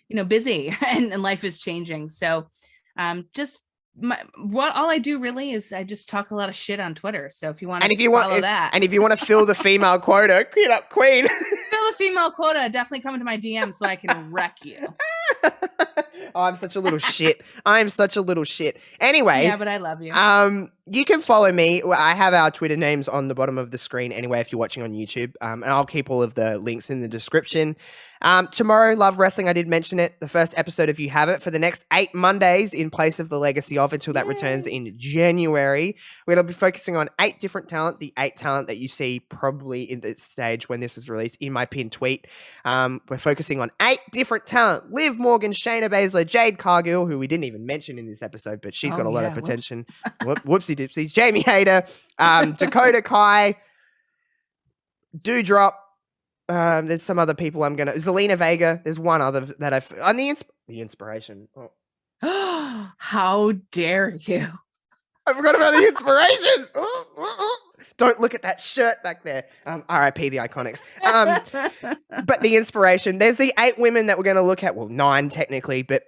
B: you know, busy and life is changing. So just all I do really is I just talk a lot of shit on Twitter. So if you want to follow that.
A: And if you want to fill the female quota, get up, Queen.
B: Fill the female quota, definitely come into my DM so I can wreck you.
A: Oh, I'm such a little shit. I'm such a little shit. Anyway.
B: Yeah, but I love you.
A: You can follow me. I have our Twitter names on the bottom of the screen anyway if you're watching on YouTube. And I'll keep all of the links in the description. Tomorrow, Love Wrestling, I did mention it. The first episode, if you have it, for the next 8 Mondays in place of the Legacy of until that returns in January. We're going to be focusing on 8 different talent, the 8 talent that you see probably in this stage when this was released in my pinned tweet. We're focusing on 8 different talent. Liv Morgan, Shayna Baszler, Jade Cargill, who we didn't even mention in this episode, but she's got a lot of potential. Whoopsie dipsies. Jamie Hayter, Dakota Kai, Doudrop. There's some other people Zelina Vega. There's one other that on the inspiration.
B: Oh. How dare you?
A: I forgot about the inspiration. Don't look at that shirt back there. R.I.P. the Iconics. But the inspiration. There's the 8 women that we're going to look at. Well, 9 technically, but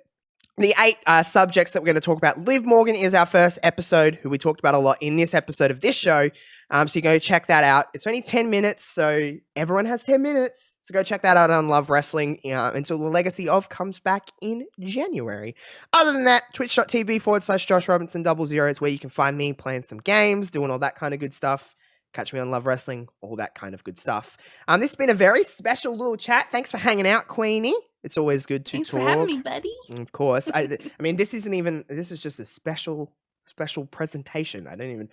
A: the 8 subjects that we're going to talk about. Liv Morgan is our first episode, who we talked about a lot in this episode of this show. So you go check that out. It's only 10 minutes, so everyone has 10 minutes. So go check that out on Love Wrestling until the Legacy of comes back in January. Other than that, twitch.tv/Josh Robinson 00 is where you can find me playing some games, doing all that kind of good stuff. Catch me on Love Wrestling, all that kind of good stuff. This has been a very special little chat. Thanks for hanging out, Queenie. It's always good to talk.
B: Thanks for having me, buddy.
A: Of course. I mean, this is just a special presentation. I didn't even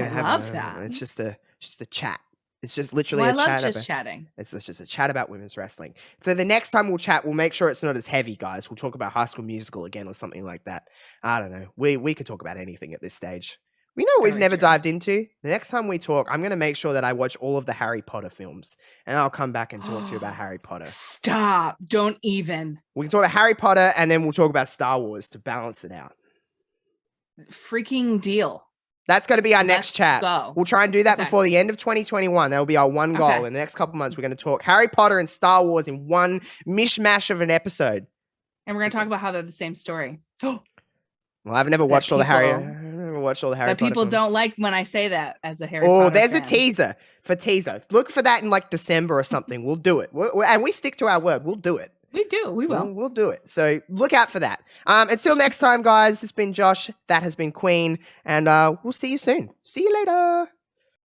A: have
B: that.
A: It's just a chat. It's just literally
B: a
A: chat.
B: I love just chatting.
A: It's just a chat about women's wrestling. So the next time we'll chat, we'll make sure it's not as heavy, guys. We'll talk about High School Musical again or something like that. I don't know. We could talk about anything at this stage. We know we've never dived into. The next time we talk, I'm going to make sure that I watch all of the Harry Potter films, and I'll come back and talk to you about Harry Potter.
B: Stop. Don't even.
A: We can talk about Harry Potter, and then we'll talk about Star Wars to balance it out.
B: Freaking deal.
A: That's going to be our next chat.
B: Go.
A: We'll try and do that before the end of 2021. That will be our one goal. In the next couple months, we're going to talk Harry Potter and Star Wars in one mishmash of an episode.
B: And we're going to talk about how they're the same story.
A: Well, I've never watched all the Harry Potter
B: people
A: films.
B: Don't like when I say that as a Harry Potter
A: Oh, there's
B: fan.
A: a teaser. Look for that in like December or something. We'll do it. And we stick to our word. We'll do it.
B: We do. We will.
A: We'll do it. So look out for that. Until next time, guys, this has been Josh. That has been Queen. And we'll see you soon. See you later.